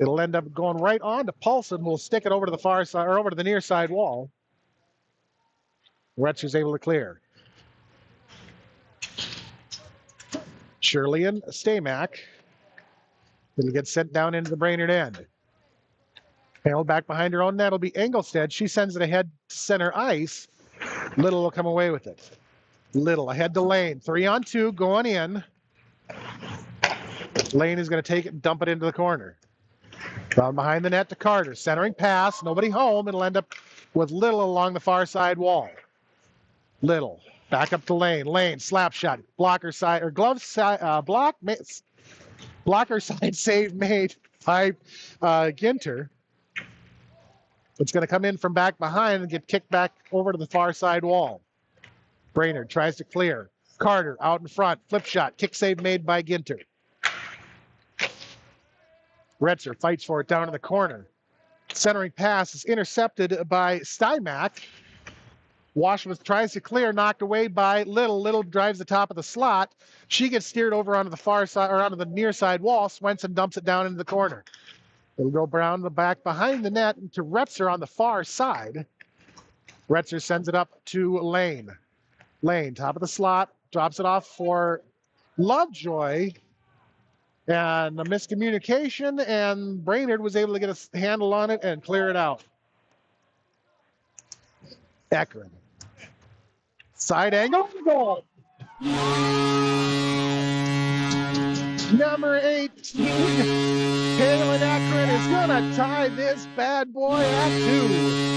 It'll end up going right on to Paulson. We'll stick it over to the far side or over to the near side wall. Retcher's able to clear. Shirley and Stamack. It'll get sent down into the Brainerd end. Handled back behind her own net will be Engelstead. She sends it ahead to center ice. Little will come away with it. Little ahead to Lane. 3-on-2 going in. Lane is going to take it and dump it into the corner. Down behind the net to Carter. Centering pass. Nobody home. It'll end up with Little along the far side wall. Little. Back up to Lane. Lane. Slap shot. Blocker side. Or glove side. Blocker side save made by Ginter. It's going to come in from back behind and get kicked back over to the far side wall. Brainerd tries to clear. Carter out in front. Flip shot. Kick save made by Ginter. Retzer fights for it down in the corner. Centering pass is intercepted by Stymack. Washmuth tries to clear, knocked away by Little. Little drives the top of the slot. She gets steered over onto the far side or onto the near side wall. Swenson dumps it down into the corner. It'll go around the back behind the net to Retzer on the far side. Retzer sends it up to Lane. Lane, top of the slot, drops it off for Lovejoy. And a miscommunication, and Brainerd was able to get a handle on it and clear it out. Ekron. Side angle, goal. Number 18, Kaylin Ekron is going to tie this bad boy at 2.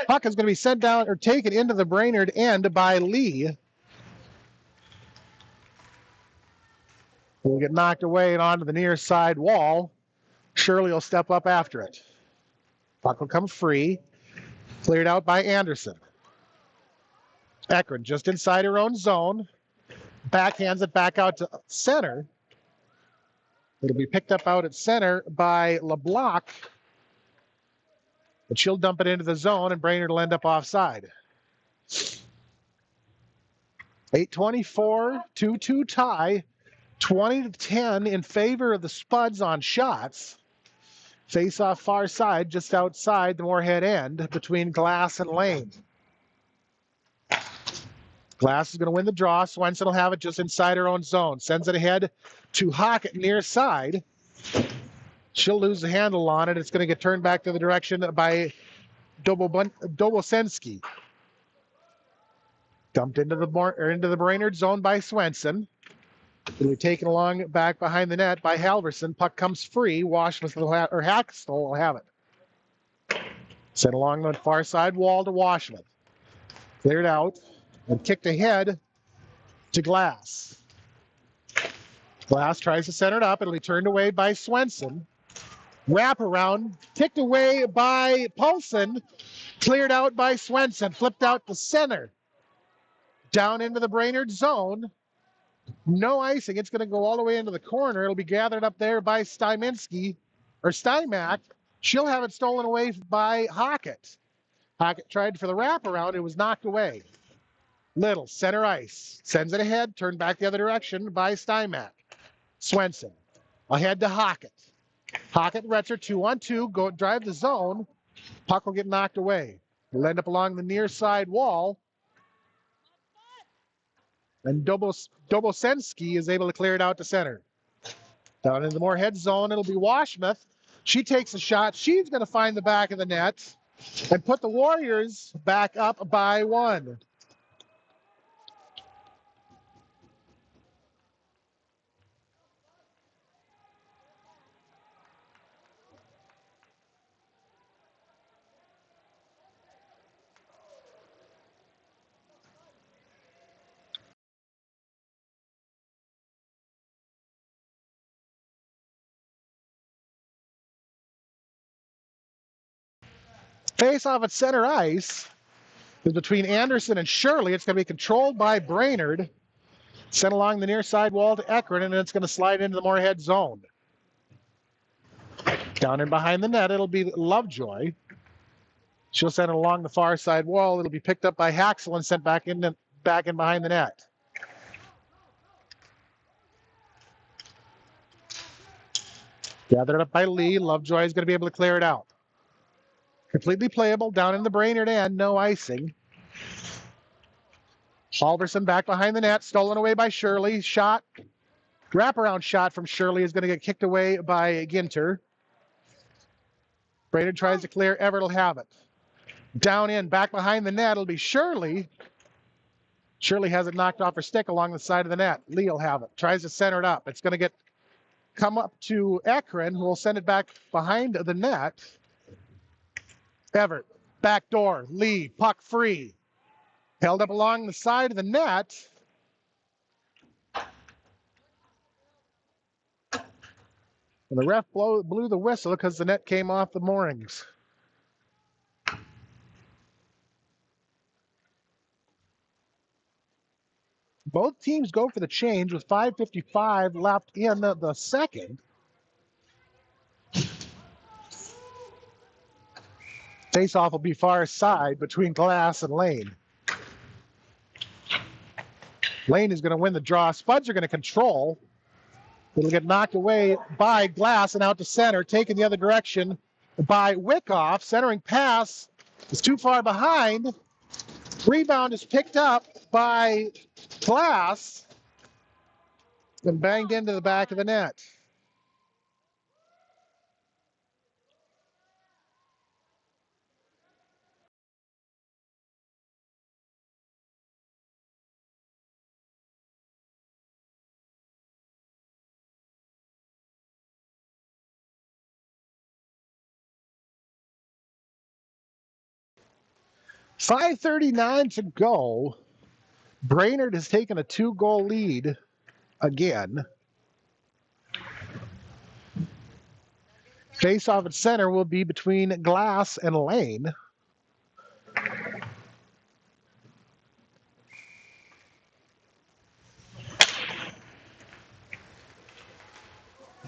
Puck is going to be sent down or taken into the Brainerd end by Lee. Will get knocked away and onto the near side wall. Shirley will step up after it. Puck will come free. Cleared out by Anderson. Ekron just inside her own zone. Backhands it back out to center. It'll be picked up out at center by LeBlanc. But she'll dump it into the zone, and Brainerd will end up offside. 8:24, 2-2 tie. 20-10 in favor of the Spuds on shots. Face off far side, just outside the Moorhead end, between Glass and Lane. Glass is going to win the draw. Swenson will have it just inside her own zone. Sends it ahead to Hockett near side. She'll lose the handle on it. It's going to get turned back to the direction by Dobosensky. Dumped into the Brainerd zone by Swenson. It'll be taken along back behind the net by Halverson. Puck comes free. Washmuth or Hackstall will have it. Sent along the far side wall to Washmuth. Cleared out and kicked ahead to Glass. Glass tries to center it up. It'll be turned away by Swenson. Wrap around, kicked away by Paulson. Cleared out by Swenson. Flipped out to center. Down into the Brainerd zone. No icing. It's going to go all the way into the corner. It'll be gathered up there by Stymack. She'll have it stolen away by Hockett. Hockett tried for the wraparound. It was knocked away. Little, center ice. Sends it ahead. Turned back the other direction by Stymack. Swenson. Ahead to Hockett. Hockett and Retzer 2-on-2. Go drive the zone. Puck will get knocked away. He'll end up along the near side wall. And Dobosensky is able to clear it out to center. Down in the Moorhead zone, it'll be Washmuth. She takes a shot. She's going to find the back of the net and put the Warriors back up by 1. Face off at center ice is between Anderson and Shirley. It's going to be controlled by Brainerd. Sent along the near side wall to Ekron, and it's going to slide into the Moorhead zone. Down and behind the net, it'll be Lovejoy. She'll send it along the far side wall. It'll be picked up by Haxel and sent back in behind the net. Gathered up by Lee. Lovejoy is going to be able to clear it out. Completely playable down in the Brainerd end. No icing. Halverson back behind the net. Stolen away by Shirley. Shot. Wraparound shot from Shirley is going to get kicked away by Ginter. Brainerd tries to clear. Everett will have it. Down in, back behind the net, it'll be Shirley. Shirley has it knocked off her stick along the side of the net. Lee will have it. Tries to center it up. It's going to come up to Ekren, who will send it back behind the net. Everett, back door. Lee, puck free. Held up along the side of the net. And the ref blew the whistle because the net came off the moorings. Both teams go for the change with 5:55 left in the second. Face-off will be far side between Glass and Lane. Lane is going to win the draw. Spuds are going to control. It'll get knocked away by Glass and out to center, taken the other direction by Wyckoff. Centering pass is too far behind. Rebound is picked up by Glass and banged into the back of the net. .539 to go. Brainerd has taken a 2-goal lead again. Face-off at center will be between Glass and Lane.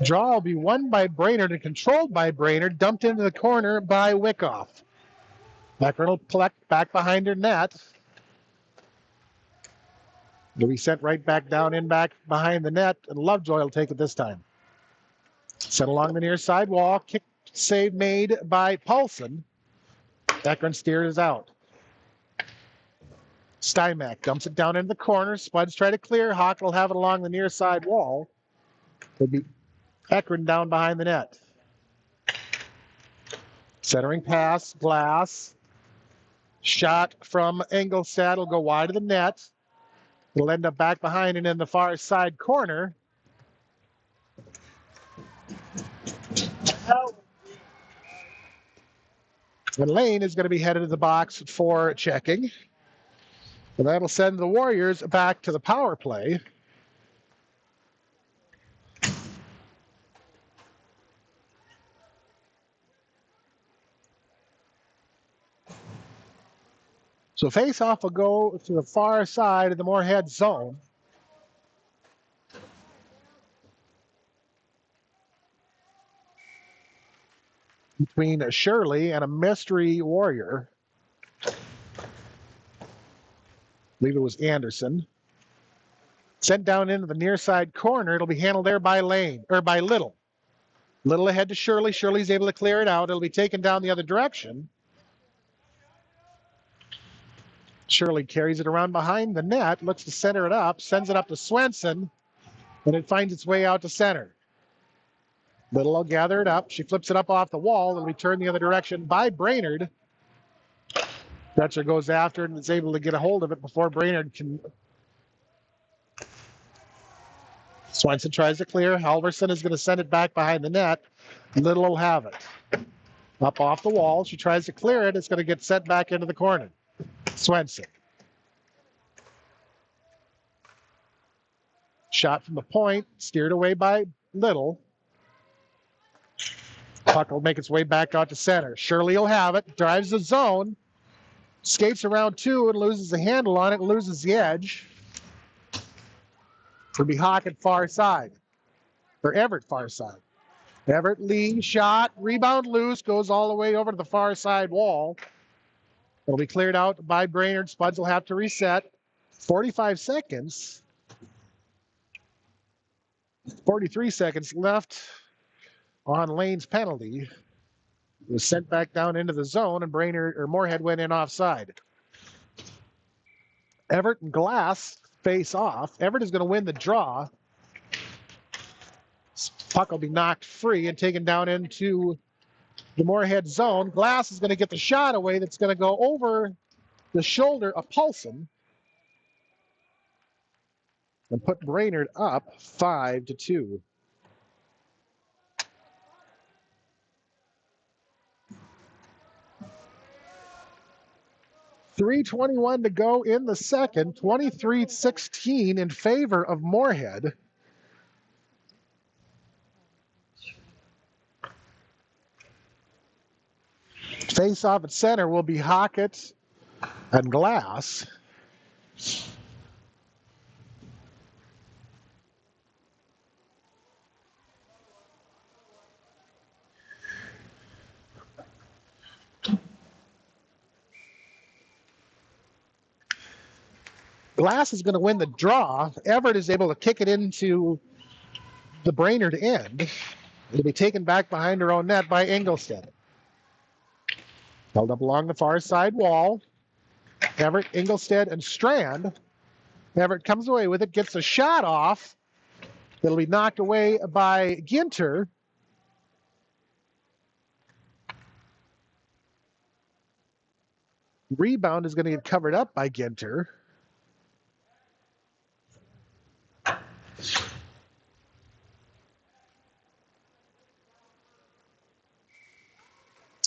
Draw will be won by Brainerd and controlled by Brainerd, dumped into the corner by Wyckoff. Beckern will collect back behind her net. It'll be sent right back down in back behind the net, and Lovejoy will take it this time. Sent along the near side wall. Kick save made by Paulson. Beckern steers out. Steinmack dumps it down into the corner. Spuds try to clear. Hawk will have it along the near side wall. It'll be Ekren down behind the net. Centering pass, Glass. Shot from Engelstad will go wide of the net. It'll end up back behind and in the far side corner. And Lane is going to be headed to the box for checking. And that'll send the Warriors back to the power play. So face-off will go to the far side of the Moorhead zone. Between Shirley and a mystery Warrior. I believe it was Anderson. Sent down into the near side corner. It'll be handled there by Little. Little ahead to Shirley. Shirley's able to clear it out. It'll be taken down the other direction. Shirley carries it around behind the net, looks to center it up, sends it up to Swenson, and it finds its way out to center. Little will gather it up. She flips it up off the wall and returned the other direction by Brainerd. Dutcher goes after it and is able to get a hold of it before Brainerd can. Swenson tries to clear. Halverson is going to send it back behind the net. Little will have it. Up off the wall. She tries to clear it. It's going to get sent back into the corner. Swenson. Shot from the point, steered away by Little. Puck will make its way back out to center. Shirley will have it, drives the zone, skates around two and loses the handle on it, and loses the edge. It'll be Hawk at far side, or Everett far side. Everett Lee shot, rebound loose, goes all the way over to the far side wall. It'll be cleared out by Brainerd. Spuds will have to reset. 45 seconds. 43 seconds left on Lane's penalty. It was sent back down into the zone, and Brainerd or Moorhead went in offside. Everett and Glass face off. Everett is going to win the draw. Puck will be knocked free and taken down into the Moorhead zone. Glass is going to get the shot away that's going to go over the shoulder of Paulson and put Brainerd up 5-2. .321 to go in the second, 23-16 in favor of Moorhead. Face off at center will be Hockett and Glass. Glass is going to win the draw. Everett is able to kick it into the Brainerd end. It'll be taken back behind her own net by Engelstead. Held up along the far side wall. Everett, Engelstead, and Strand. Everett comes away with it, gets a shot off. It'll be knocked away by Ginter. Rebound is going to get covered up by Ginter.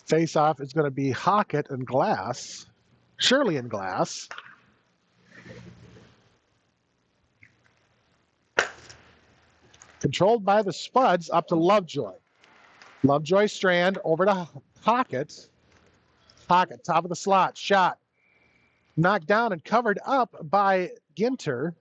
Face-off is going to be Hockett and Glass. Shirley and Glass. Controlled by the Spuds up to Lovejoy. Lovejoy Strand over to Hockett. Hockett, top of the slot, shot. Knocked down and covered up by Ginter.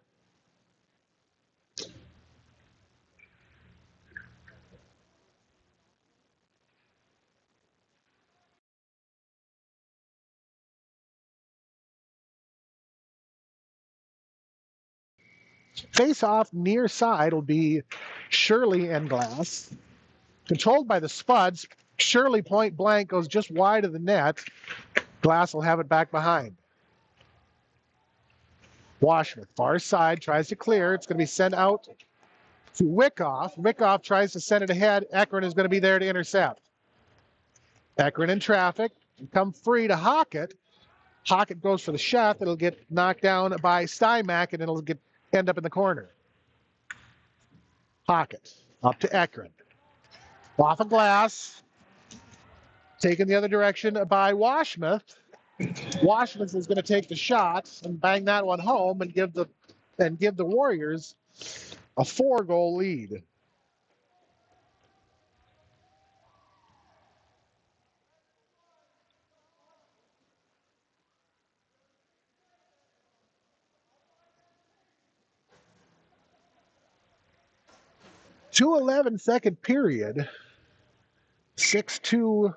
Face-off near side will be Shirley and Glass. Controlled by the Spuds. Shirley point blank goes just wide of the net. Glass will have it back behind. Washman, far side, tries to clear. It's going to be sent out to Wyckoff. Wyckoff tries to send it ahead. Ekron is going to be there to intercept. Ekron in traffic. Come free to Hockett. Hockett goes for the shot. It'll get knocked down by Stymack, and it'll end up in the corner. Hockett up to Ekron. Off of Glass. Taken the other direction by Washmouth. Washmouth is going to take the shot and bang that one home and give the Warriors a 4-goal lead. .211 second period. 6-2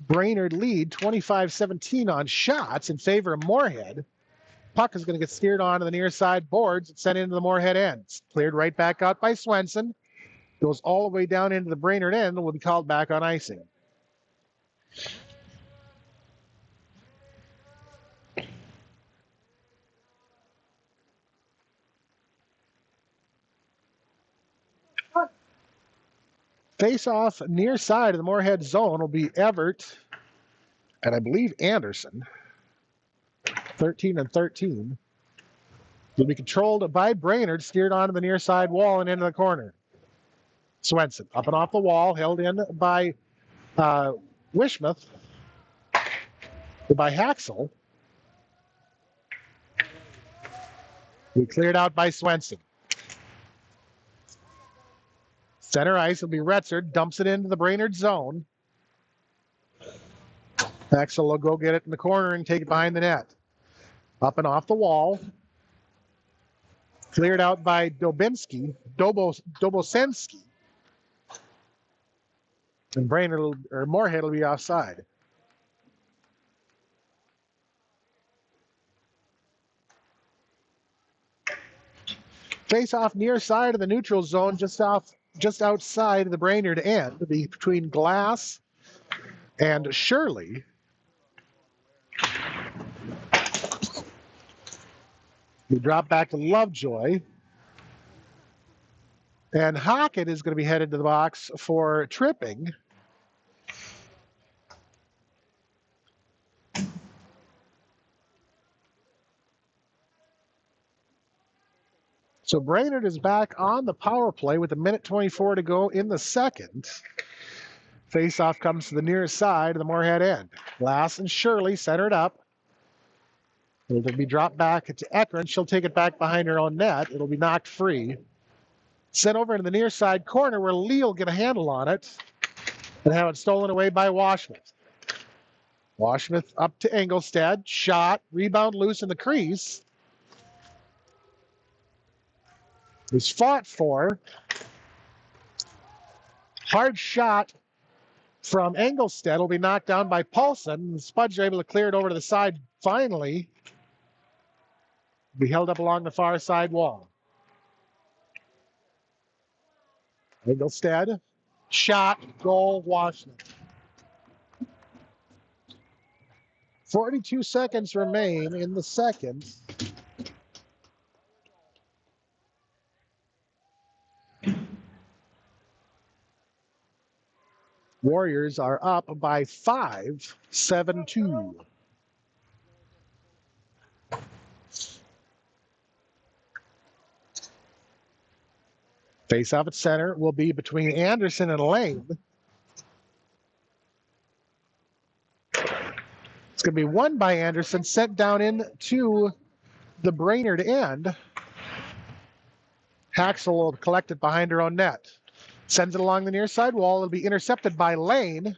Brainerd lead, 25-17 on shots in favor of Moorhead. Puck is going to get steered onto the near side boards and sent into the Moorhead end. Cleared right back out by Swenson. Goes all the way down into the Brainerd end and will be called back on icing. Face-off near side of the Moorhead zone will be Everett and I believe Anderson. 13-13. Will be controlled by Brainerd, steered onto the near side wall and into the corner. Swenson up and off the wall, held in by Wishmuth, by Haxel. We cleared out by Swenson. Center ice will be Retzer, dumps it into the Brainerd zone. Haxel will go get it in the corner and take it behind the net. Up and off the wall. Cleared out by Dobosensky. And Moorhead will be offside. Face off near side of the neutral zone, just outside the Brainerd end, between Glass and Shirley. We drop back to Lovejoy. And Hockett is going to be headed to the box for tripping. So Brainerd is back on the power play with 1:24 to go in the second. Face-off comes to the near side of the Moorhead end. Glass and Shirley centered up. It'll be dropped back to Ekron. She'll take it back behind her own net. It'll be knocked free. Sent over into the near side corner where Lee will get a handle on it and have it stolen away by Washmuth. Washmuth up to Engelstad. Shot. Rebound loose in the crease. Was fought for. Hard shot from Engelstad will be knocked down by Paulson. The Spuds are able to clear it over to the side finally. Be held up along the far side wall. Engelstad, shot, goal, Washington. 42 seconds remain in the second. Warriors are up by 5, 7-2. Face-off at center will be between Anderson and Lane. It's going to be won by Anderson, sent down into the Brainerd end. Haxel will collect it behind her own net. Sends it along the near side wall. It'll be intercepted by Lane.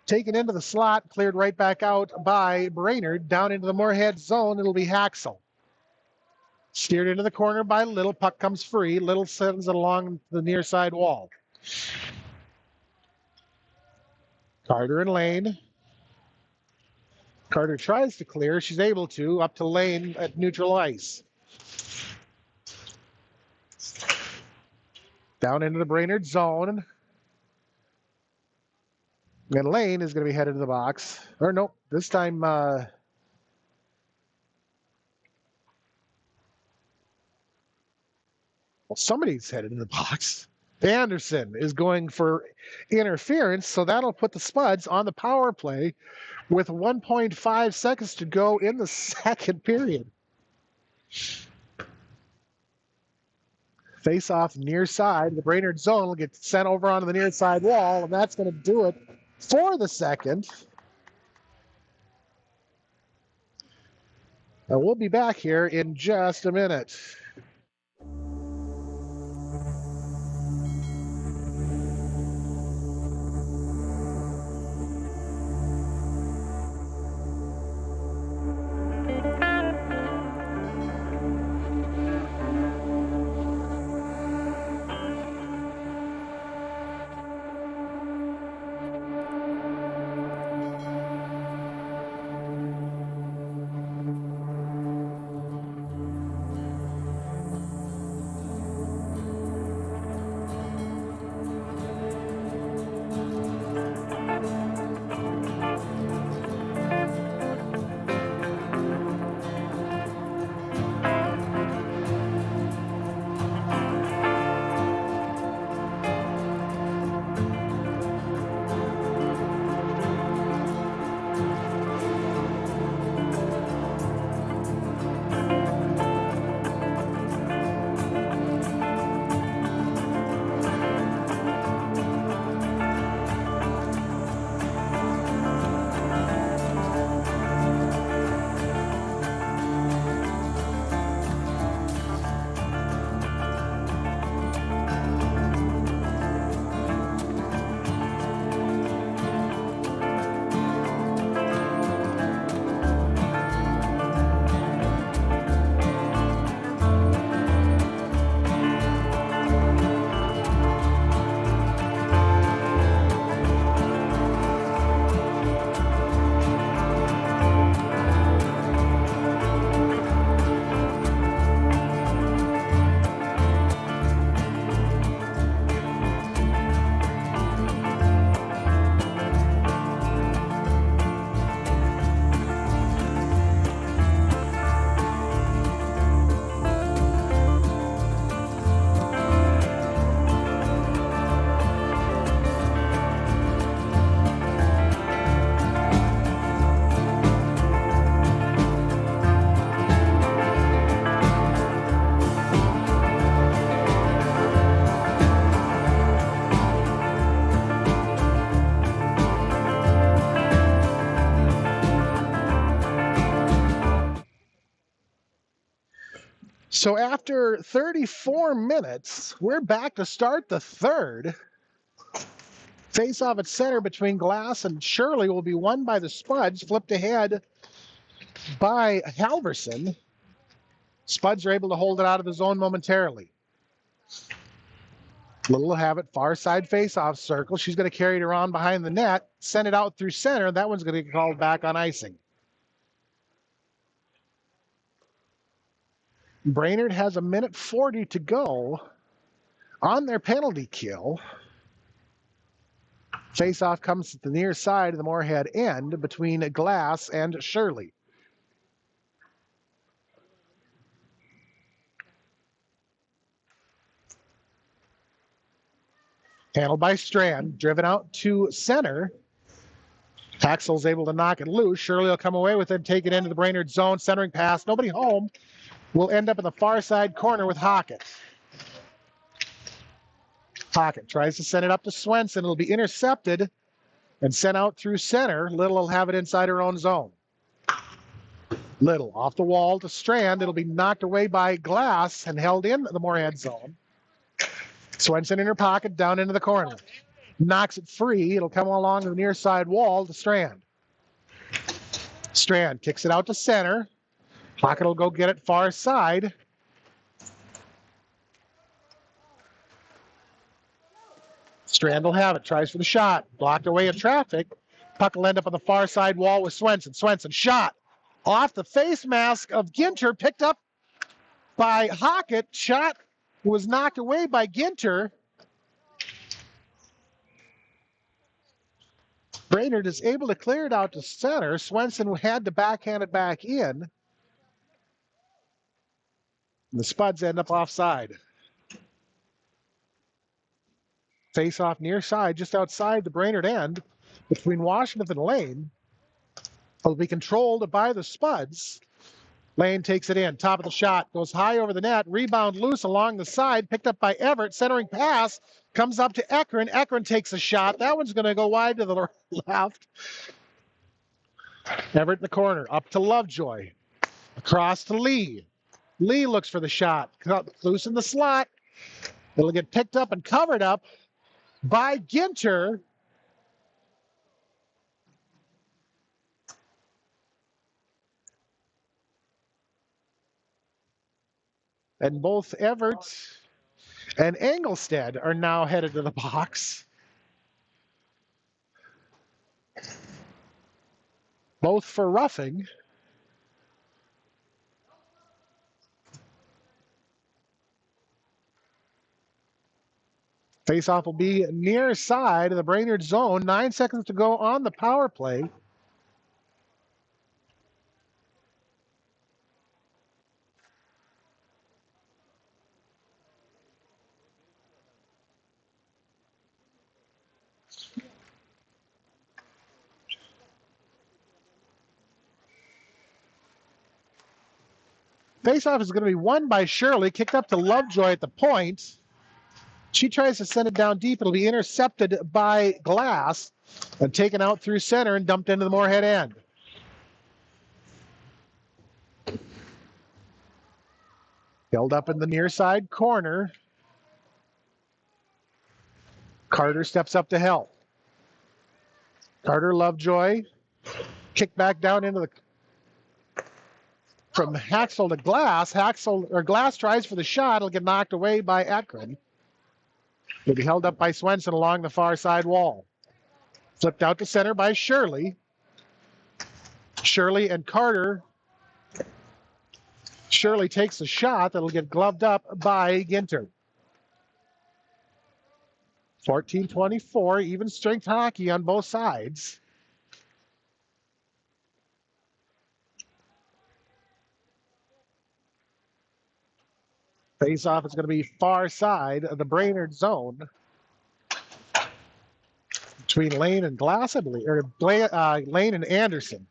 Taken into the slot, cleared right back out by Brainerd. Down into the Moorhead zone, it'll be Haxel. Steered into the corner by Little. Puck comes free. Little sends it along the near side wall. Carter and Lane. Carter tries to clear. She's able to. Up to Lane at neutral ice. Down into the Brainerd zone. And Lane is going to be headed to the box. Or no, this time... well, somebody's headed to the box. Anderson is going for interference, so that'll put the Spuds on the power play with 1.5 seconds to go in the second period. Face off near side. The Brainerd zone will get sent over onto the near side wall, and that's going to do it for the second. And we'll be back here in just a minute. So after 34 minutes, we're back to start the third. Face off at center between Glass and Shirley will be won by the Spuds, flipped ahead by Halverson. Spuds are able to hold it out of the zone momentarily. Little will have it, far side face-off circle. She's going to carry it around behind the net, send it out through center. That one's going to get called back on icing. Brainerd has 1:40 to go on their penalty kill. Face-off comes to the near side of the Moorhead end between Glass and Shirley. Handled by Strand, driven out to center. Axel's able to knock it loose. Shirley will come away with it, take it into the Brainerd zone, centering pass. Nobody home. Will end up in the far side corner with Hockett. Hockett tries to send it up to Swenson. It'll be intercepted and sent out through center. Little will have it inside her own zone. Little off the wall to Strand. It'll be knocked away by Glass and held in the Moorhead zone. Swenson in her pocket, down into the corner. Knocks it free. It'll come along the near side wall to Strand. Strand kicks it out to center. Hockett will go get it far side. Strand will have it, tries for the shot. Blocked away in traffic. Puck will end up on the far side wall with Swenson. Swenson shot off the face mask of Ginter, picked up by Hockett. Shot was knocked away by Ginter. Brainerd is able to clear it out to center. Swenson had to backhand it back in. The Spuds end up offside. Face off near side, just outside the Brainerd end, between Washington and Lane. Will be controlled by the Spuds. Lane takes it in. Top of the shot. Goes high over the net. Rebound loose along the side. Picked up by Everett. Centering pass. Comes up to Ekron. Ekron takes a shot. That one's going to go wide to the left. Everett in the corner. Up to Lovejoy. Across to Lee. Lee looks for the shot. Loose in the slot. It'll get picked up and covered up by Ginter. And both Everett and Engelstead are now headed to the box. Both for roughing. Faceoff will be near side of the Brainerd zone. 9 seconds to go on the power play. Faceoff is going to be won by Shirley, kicked up to Lovejoy at the point. She tries to send it down deep. It'll be intercepted by Glass and taken out through center and dumped into the Moorhead end. Held up in the near side corner. Carter steps up to help. Carter, Lovejoy, kick back down into the from Haxel to Glass. Glass tries for the shot. It'll get knocked away by Ekron. It'll be held up by Swenson along the far side wall. Flipped out to center by Shirley. Shirley and Carter. Shirley takes a shot that'll get gloved up by Ginter. 14-24, even strength hockey on both sides. Face-off is going to be far side of the Brainerd zone. Between Lane and Glass, I believe, or Lane and Anderson.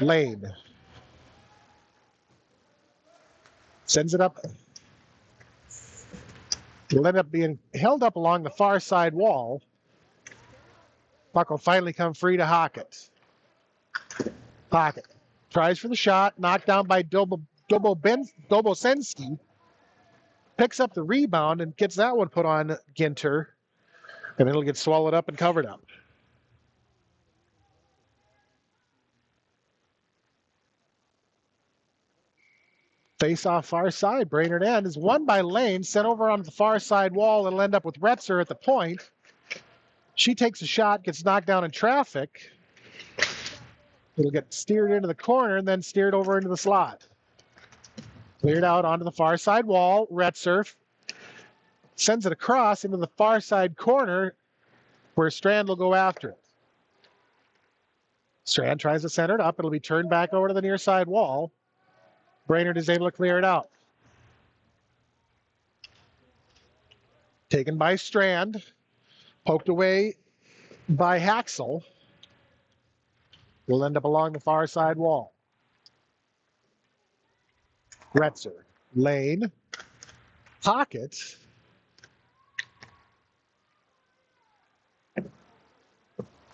Lane. Sends it up. It'll end up being held up along the far side wall. Puck will finally come free to Hockett. Hockett tries for the shot, knocked down by Dobosensky picks up the rebound and gets that one put on Ginter, and it'll get swallowed up and covered up. Face off far side. Brainerd end is won by Lane, sent over onto the far side wall. It'll end up with Retzer at the point. She takes a shot, gets knocked down in traffic. It'll get steered into the corner and then steered over into the slot. Cleared out onto the far side wall. Retzer sends it across into the far side corner where Strand will go after it. Strand tries to center it up. It'll be turned back over to the near side wall. Brainerd is able to clear it out. Taken by Strand. Poked away by Haxel. Will end up along the far side wall. Retzer. Lane. Pocket.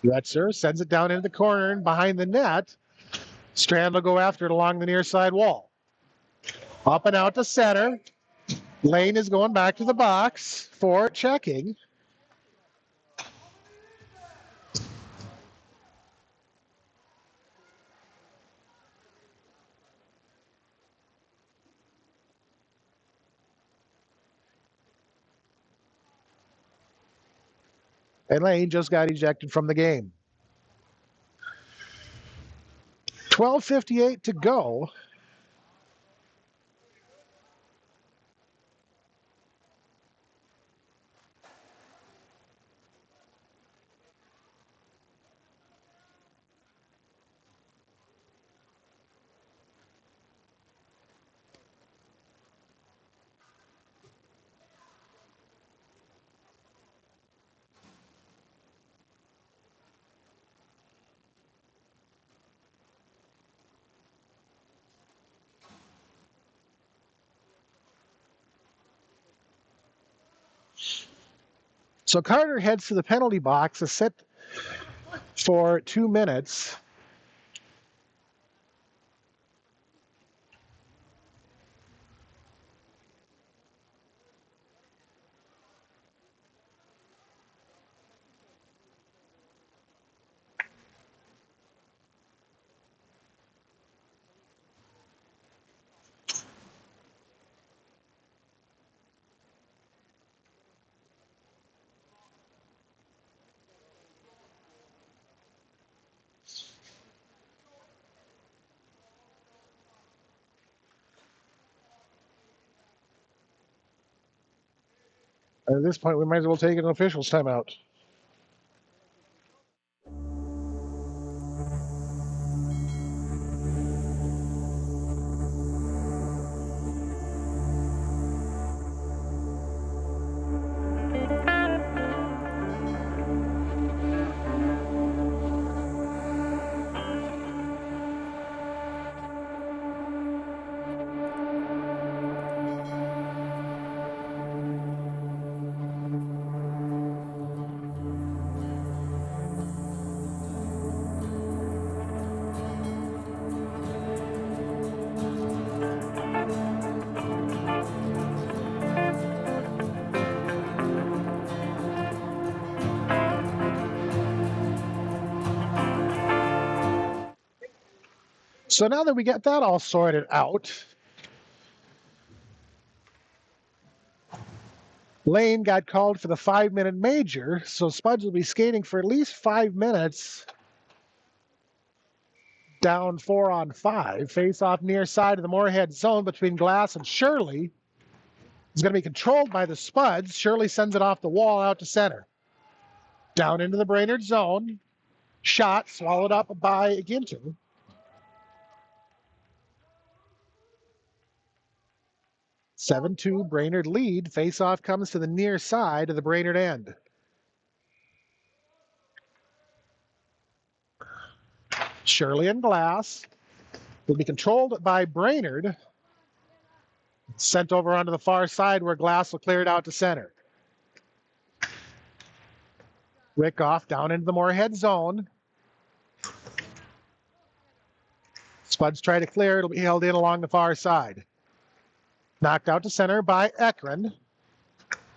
Retzer sends it down into the corner and behind the net. Strand will go after it along the near side wall. Up and out to center. Lane is going back to the box for checking. And Lane just got ejected from the game. 12:58 to go. So Carter heads to the penalty box to sit for 2 minutes. At this point, we might as well take an official's timeout. So now that we get that all sorted out, Lane got called for the 5-minute major, so Spuds will be skating for at least 5 minutes. Down 4-on-5. Face off near side of the Moorhead zone between Glass and Shirley. It's going to be controlled by the Spuds. Shirley sends it off the wall out to center. Down into the Brainerd zone. Shot swallowed up by Ginter. 7-2 Brainerd lead. Face-off comes to the near side of the Brainerd end. Shirley and Glass will be controlled by Brainerd. Sent over onto the far side where Glass will clear it out to center. Wickoff down into the Moorhead zone. Spuds try to clear. It'll be held in along the far side. Knocked out to center by Ekron.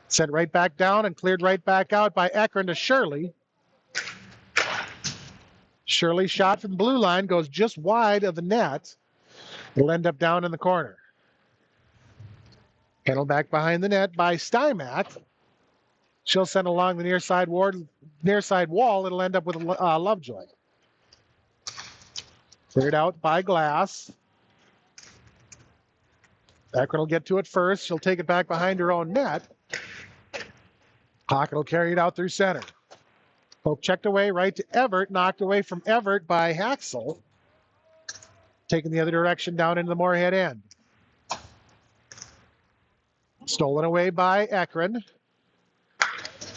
Sent right back down and cleared right back out by Ekron to Shirley. Shirley shot from the blue line, goes just wide of the net. It'll end up down in the corner. Handled back behind the net by Stymack. She'll send along the near side wall. It'll end up with Lovejoy. Cleared out by Glass. Ekron will get to it first. She'll take it back behind her own net. Hockett will carry it out through center. Poke checked away right to Everett. Knocked away from Everett by Haxel. Taking the other direction down into the Moorhead end. Stolen away by Ekron.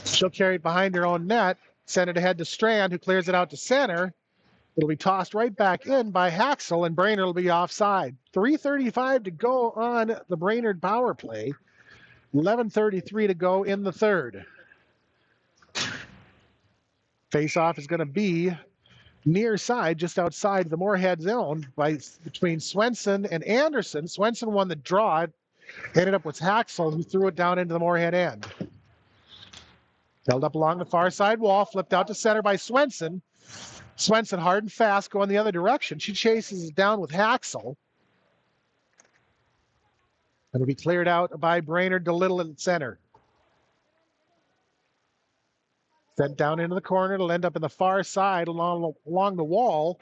She'll carry it behind her own net. Send it ahead to Strand, who clears it out to center. It'll be tossed right back in by Haxel, and Brainerd will be offside. 3:35 to go on the Brainerd power play. 11:33 to go in the third. Face-off is going to be near side, just outside the Moorhead zone, between Swenson and Anderson. Swenson won the draw. It ended up with Haxel, who threw it down into the Moorhead end. Held up along the far side wall, flipped out to center by Swenson. Swenson hard and fast going the other direction. She chases it down with Haxel. It'll be cleared out by Brainerd to Little in center. Sent down into the corner. It'll end up in the far side along the wall.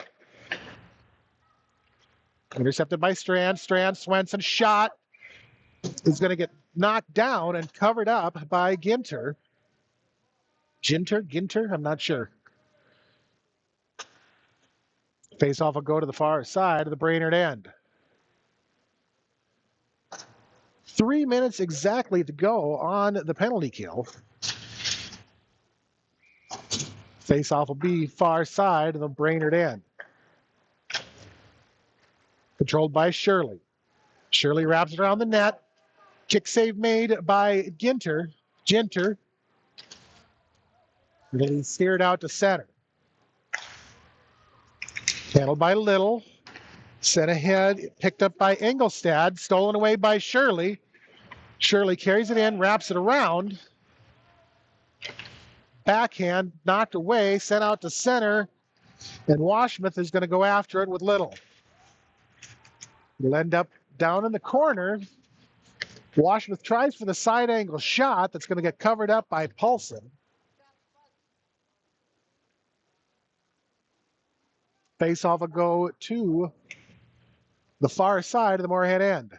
Intercepted by Strand. Swenson shot is going to get knocked down and covered up by Ginter. Ginter? I'm not sure. Face-off will go to the far side of the Brainerd end. 3 minutes exactly to go on the penalty kill. Face-off will be far side of the Brainerd end. Controlled by Shirley. Shirley wraps it around the net. Kick save made by Ginter. Then he steered out to center. Handled by Little. Sent ahead, picked up by Engelstad. Stolen away by Shirley. Shirley carries it in, wraps it around. Backhand, knocked away, sent out to center. And Washmuth is going to go after it with Little. It'll end up down in the corner. Washmuth tries for the side angle shot that's going to get covered up by Paulson. Face-off will go to the far side of the Moorhead end.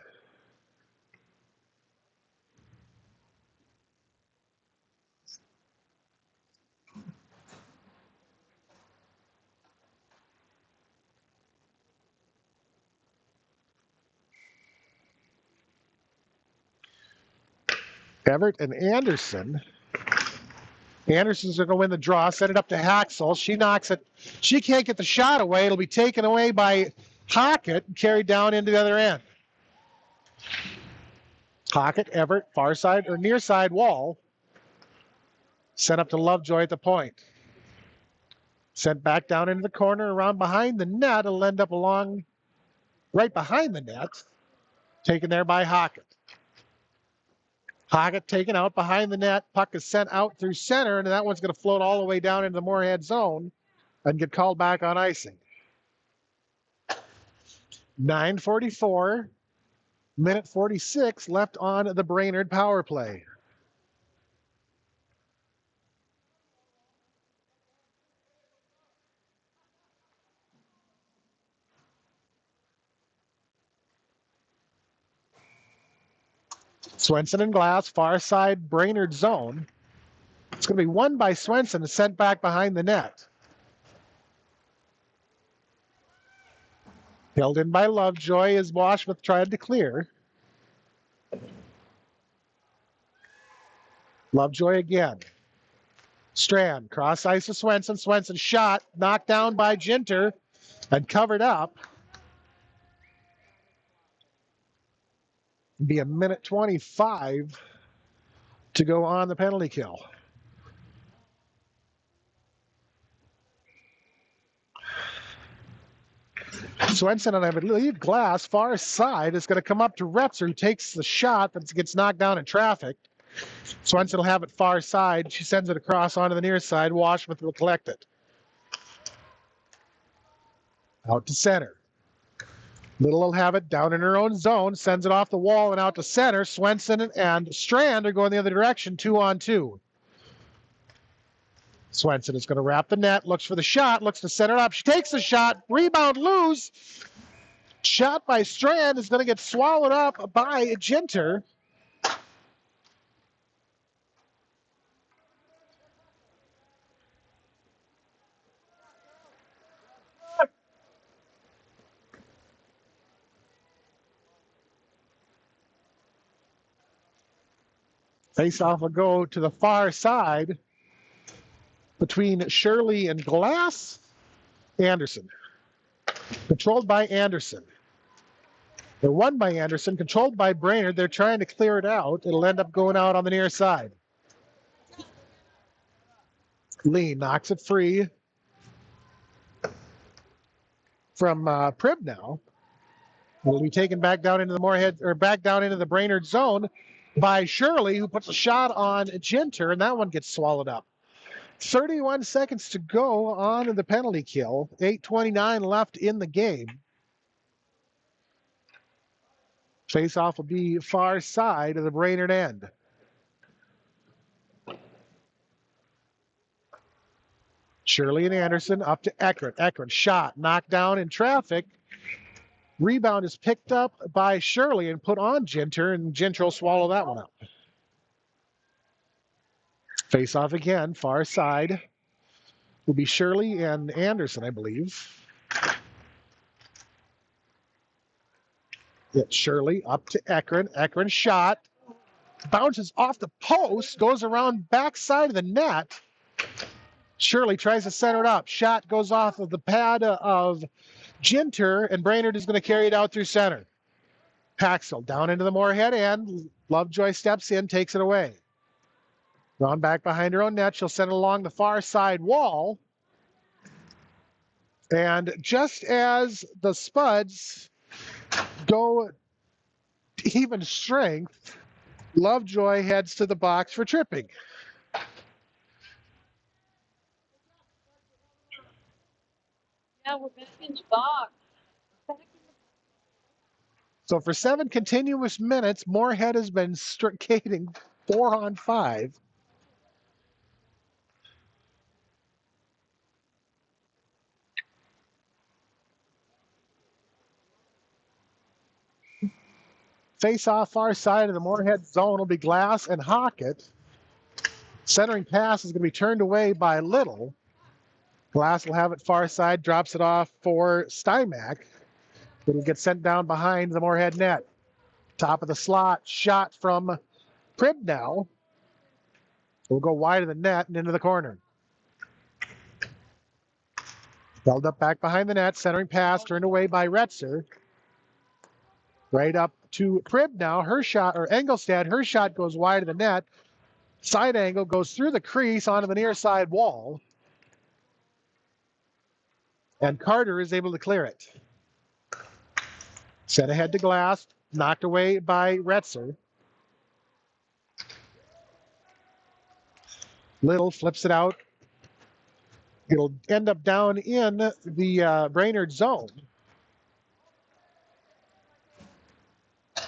Everett and Anderson. Anderson's going to win the draw, set it up to Haxel. She knocks it. She can't get the shot away. It'll be taken away by Hockett and carried down into the other end. Hockett, Everett, far side or near side wall. Sent up to Lovejoy at the point. Sent back down into the corner, around behind the net. It'll end up along right behind the net. Taken there by Hockett. Hockett taken out behind the net. Puck is sent out through center, and that one's going to float all the way down into the Moorhead zone and get called back on icing. 9:44, minute 46 left on the Brainerd power play. Swenson and Glass, far side Brainerd zone. It's going to be won by Swenson and sent back behind the net. Held in by Lovejoy as Washmuth tried to clear. Lovejoy again. Strand, cross ice to Swenson. Swenson shot, knocked down by Ginter and covered up. Be a minute 25 to go on the penalty kill. Swenson, and I believe Glass, far side, is going to come up to Retzer, who takes the shot that gets knocked down in traffic. Swenson will have it far side. She sends it across onto the near side. Washmuth will collect it. Out to center. Little will have it down in her own zone, sends it off the wall and out to center. Swenson and Strand are going the other direction, 2-on-2. Swenson is going to wrap the net, looks for the shot, looks to set it up. She takes the shot, rebound, lose. Shot by Strand is going to get swallowed up by Ginter. Face-off will go to the far side between Shirley and Glass. Anderson. Controlled by Anderson. They're won by Anderson, controlled by Brainerd. They're trying to clear it out. It'll end up going out on the near side. Lee knocks it free from Prib now. It'll be taken back down into the Moorhead, or back down into the Brainerd zone by Shirley, who puts a shot on Ginter, and that one gets swallowed up. 31 seconds to go on the penalty kill. 8:29 left in the game. Face-off will be far side of the Brainerd end. Shirley and Anderson up to Eckert. Eckert shot, knocked down in traffic. Rebound is picked up by Shirley and put on Ginter, and Ginter will swallow that one up. Face-off again, far side. Will be Shirley and Anderson, I believe. It's Shirley up to Ekron. Ekron shot. Bounces off the post. Goes around backside of the net. Shirley tries to center it up. Shot goes off of the pad of Ginter, and Brainerd is going to carry it out through center. Paxel down into the Moorhead end. Lovejoy steps in, takes it away. Drawn back behind her own net. She'll send it along the far side wall. And just as the Spuds go even strength, Lovejoy heads to the box for tripping. Yeah, we're back in the box. So for 7 continuous minutes, Moorhead has been skating 4-on-5. Face-off far side of the Moorhead zone will be Glass and Hockett. Centering pass is going to be turned away by Little. Glass will have it far side, drops it off for Stymack. It'll get sent down behind the Moorhead net. Top of the slot, shot from Prib now. Will go wide of the net and into the corner. Held up back behind the net, centering pass, turned away by Retzer. Right up to Prib now. Her shot, or Engelstad, her shot goes wide of the net. Side angle goes through the crease onto the near side wall. And Carter is able to clear it. Set ahead to Glass, knocked away by Retzer. Little flips it out. It'll end up down in the Brainerd zone.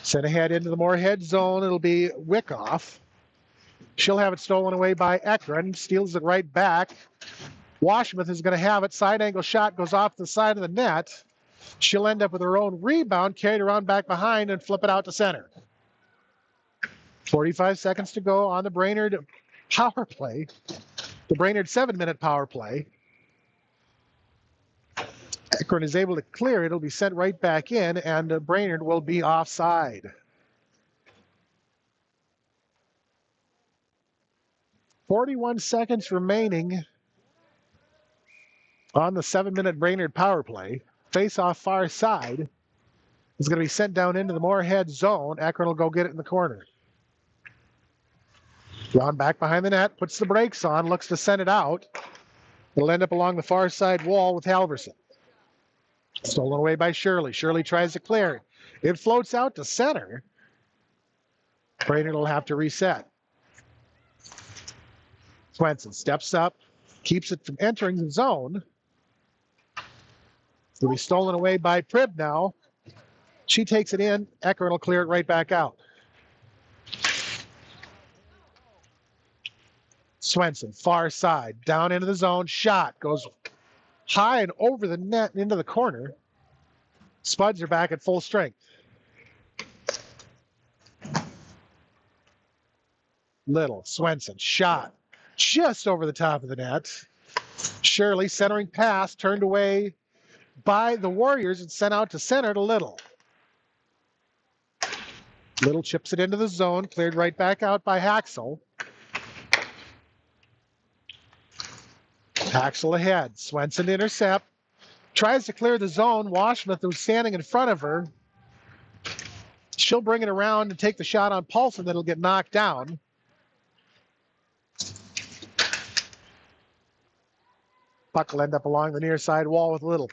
Set ahead into the Moorhead zone. It'll be Wickoff. She'll have it stolen away by Ekron. Steals it right back. Washmuth is going to have it. Side angle shot goes off the side of the net. She'll end up with her own rebound, carried around back behind, and flip it out to center. 45 seconds to go on the Brainerd power play. The Brainerd 7-minute power play. Ekron is able to clear it. It'll be sent right back in, and Brainerd will be offside. 41 seconds remaining on the 7-minute Brainerd power play. Face-off far side is going to be sent down into the Moorhead zone. Ekron will go get it in the corner. Drawn back behind the net, puts the brakes on, looks to send it out. It'll end up along the far side wall with Halverson. Stolen away by Shirley. Shirley tries to clear. It floats out to center. Brainerd will have to reset. Swenson steps up, keeps it from entering the zone. It'll be stolen away by Pribb now. She takes it in. Eckert will clear it right back out. Swenson, far side, down into the zone. Shot goes high and over the net and into the corner. Spuds are back at full strength. Little, Swenson, shot just over the top of the net. Shirley, centering pass, turned away by the Warriors and sent out to center to Little. Little chips it into the zone, cleared right back out by Haxel. Haxel ahead. Swenson to intercept. Tries to clear the zone. Washmuth, who's standing in front of her. She'll bring it around and take the shot on Paulson, that'll get knocked down. Puck will end up along the near side wall with Little.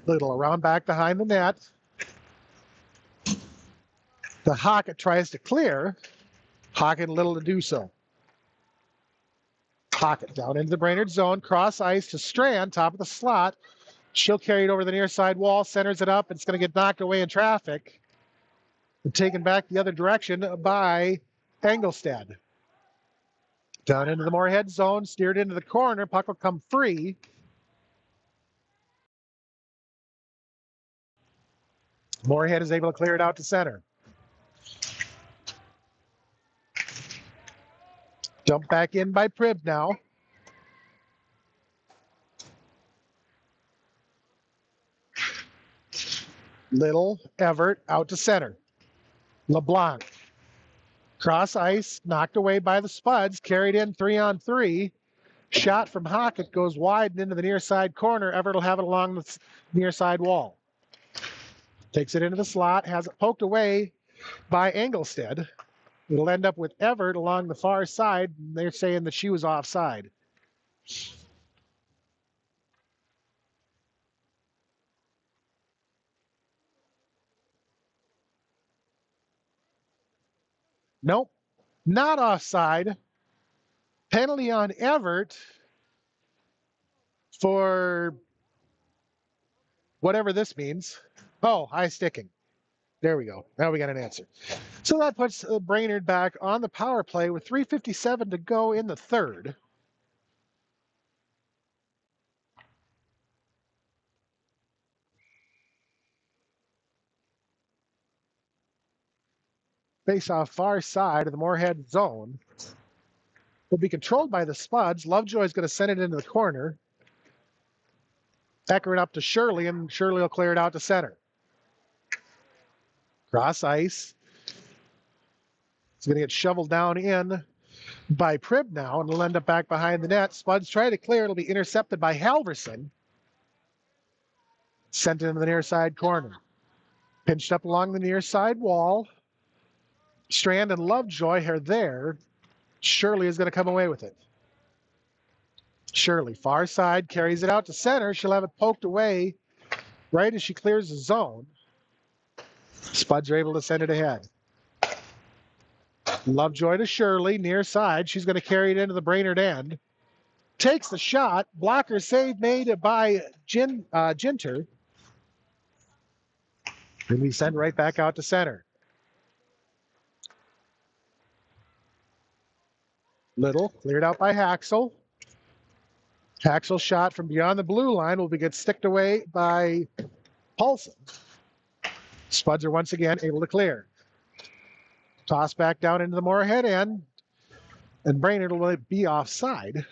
Little around back behind the net. The Hockett tries to clear. Hockett Little to do so. Hockett down into the Brainerd zone. Cross ice to Strand, top of the slot. She'll carry it over the near side wall, centers it up. It's going to get knocked away in traffic. And taken back the other direction by Engelstad. Down into the Moorhead zone, steered into the corner. Puck will come free. Moorhead is able to clear it out to center. Dumped back in by Pribb now. Little, Everett, out to center. LeBlanc. Cross ice, knocked away by the Spuds, carried in 3-on-3. Shot from Hockett goes wide and into the near side corner. Everett will have it along the near side wall. Takes it into the slot, has it poked away by Engelstad. It'll end up with Everett along the far side. They're saying that she was offside. Nope, not offside. Penalty on Everett for whatever this means. Oh, high sticking. There we go. Now we got an answer. So that puts Brainerd back on the power play with 3:57 to go in the third. Face off far side of the Moorhead zone. Will be controlled by the Spuds. Lovejoy is going to send it into the corner. Eckert up to Shirley, and Shirley will clear it out to center. Cross ice. It's going to get shoveled down in by Pribb now, and it'll end up back behind the net. Spuds try to clear. It'll be intercepted by Halverson. Sent into the near side corner. Pinched up along the near side wall. Strand and Lovejoy are there. Shirley is going to come away with it. Shirley, far side, carries it out to center. She'll have it poked away right as she clears the zone. Spuds are able to send it ahead. Lovejoy to Shirley, near side. She's going to carry it into the Brainerd end. Takes the shot. Blocker save made by Ginter. And we send right back out to center. Little, cleared out by Haxel. Haxel shot from beyond the blue line will get sticked away by Paulson. Spuds are once again able to clear. Toss back down into the Moorhead end, and Brainerd will be offside.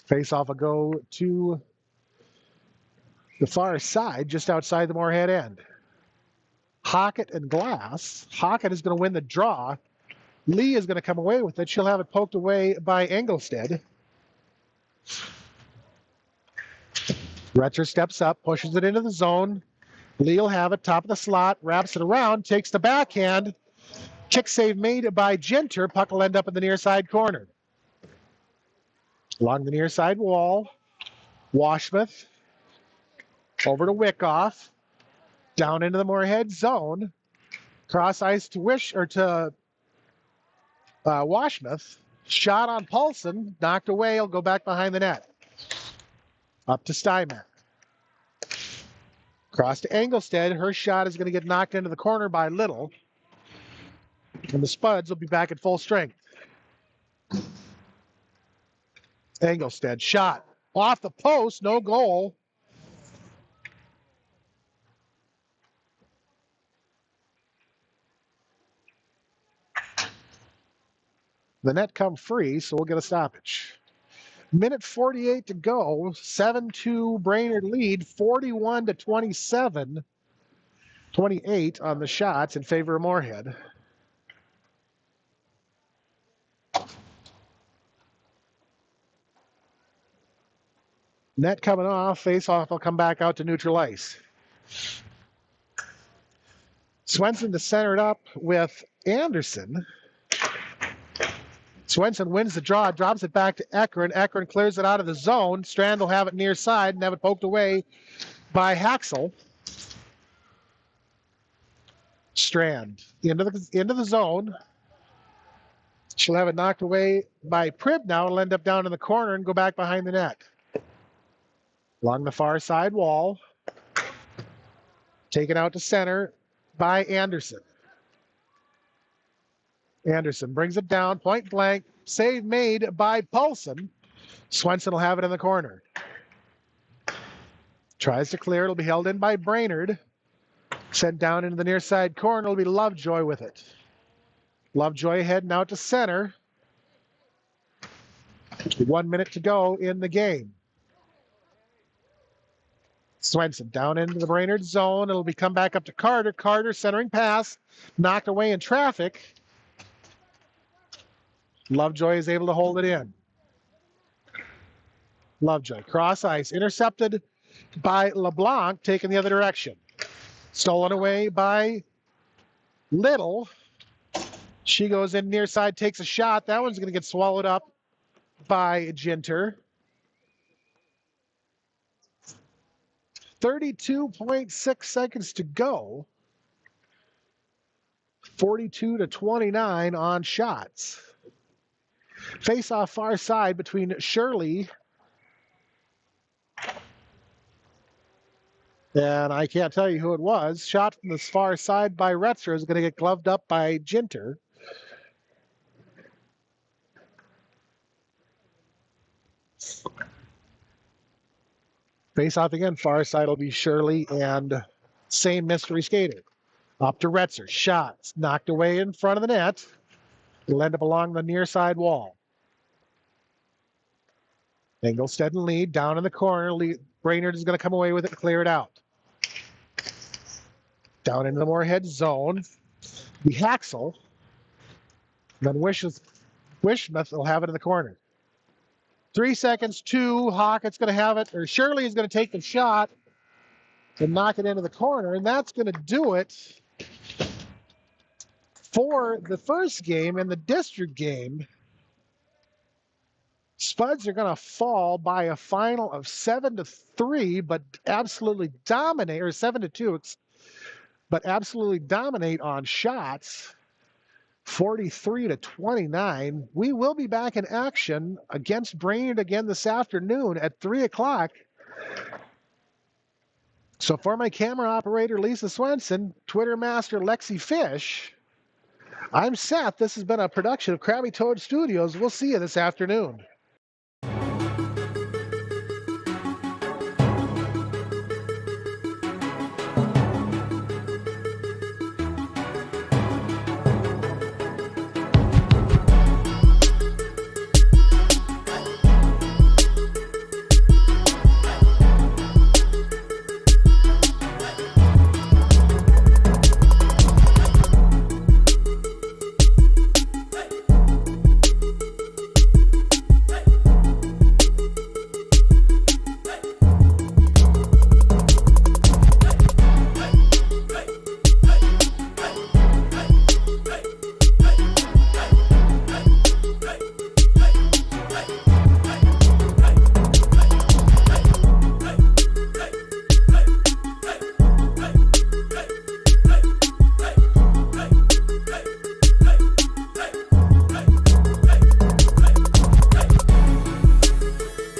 Face-off will go to the far side, just outside the Moorhead end. Hockett and Glass. Hockett is going to win the draw. Lee is going to come away with it. She'll have it poked away by Engelstad. Retcher steps up, pushes it into the zone. Lee will have it, top of the slot, wraps it around, takes the backhand. Kick save made by Ginter. Puck will end up in the near side corner. Along the near side wall, Washmuth Over to Wickoff. Down into the Moorhead zone. Cross ice to Washmuth. Shot on Paulson. Knocked away. He'll go back behind the net. Up to Steinmetz. Cross to Engelstead. Her shot is going to get knocked into the corner by Little. And the Spuds will be back at full strength. Engelstead shot. Off the post. No goal. The net come free, so we'll get a stoppage. Minute 48 to go. 7-2 Brainerd lead. 41-27. 28 on the shots in favor of Moorhead. Net coming off. Face-off will come back out to neutral ice. Swenson to center it up with Anderson. Swenson wins the draw, drops it back to Eckern. Eckern clears it out of the zone. Strand will have it near side and have it poked away by Haxel. Strand into the zone. She'll have it knocked away by Pribb now. It'll end up down in the corner and go back behind the net. Along the far side wall. Taken out to center by Anderson. Anderson brings it down, point blank. Save made by Paulson. Swenson will have it in the corner. Tries to clear. It'll be held in by Brainerd. Sent down into the near side corner. It'll be Lovejoy with it. Lovejoy heading out to center. 1 minute to go in the game. Swenson down into the Brainerd zone. It'll be come back up to Carter. Carter centering pass. Knocked away in traffic. Lovejoy is able to hold it in. Lovejoy, cross ice, intercepted by LeBlanc, taking the other direction. Stolen away by Little. She goes in near side, takes a shot. That one's going to get swallowed up by Ginter. 32.6 seconds to go. 42-29 on shots. Face off far side between Shirley and I can't tell you who it was. Shot from the far side by Retzer is going to get gloved up by Ginter. Face off again, far side will be Shirley and same mystery skater. Up to Retzer, shots knocked away in front of the net. It'll end up along the near side wall. Engelstead in lead, down in the corner. Brainerd is going to come away with it and clear it out. Down into the Moorhead zone. The Haxel. Then Wishmuth will have it in the corner. 3 seconds, 2. Hockett's going to have it, or Shirley is going to take the shot and knock it into the corner, and that's going to do it for the first game in the district game. Spuds are going to fall by a final of 7-3, but absolutely dominate, or 7-2, but absolutely dominate on shots. 43-29. We will be back in action against Brainerd again this afternoon at 3 o'clock. So for my camera operator, Lisa Swenson, Twitter master, Lexi Fish, I'm Seth. This has been a production of Krabby Toad Studios. We'll see you this afternoon.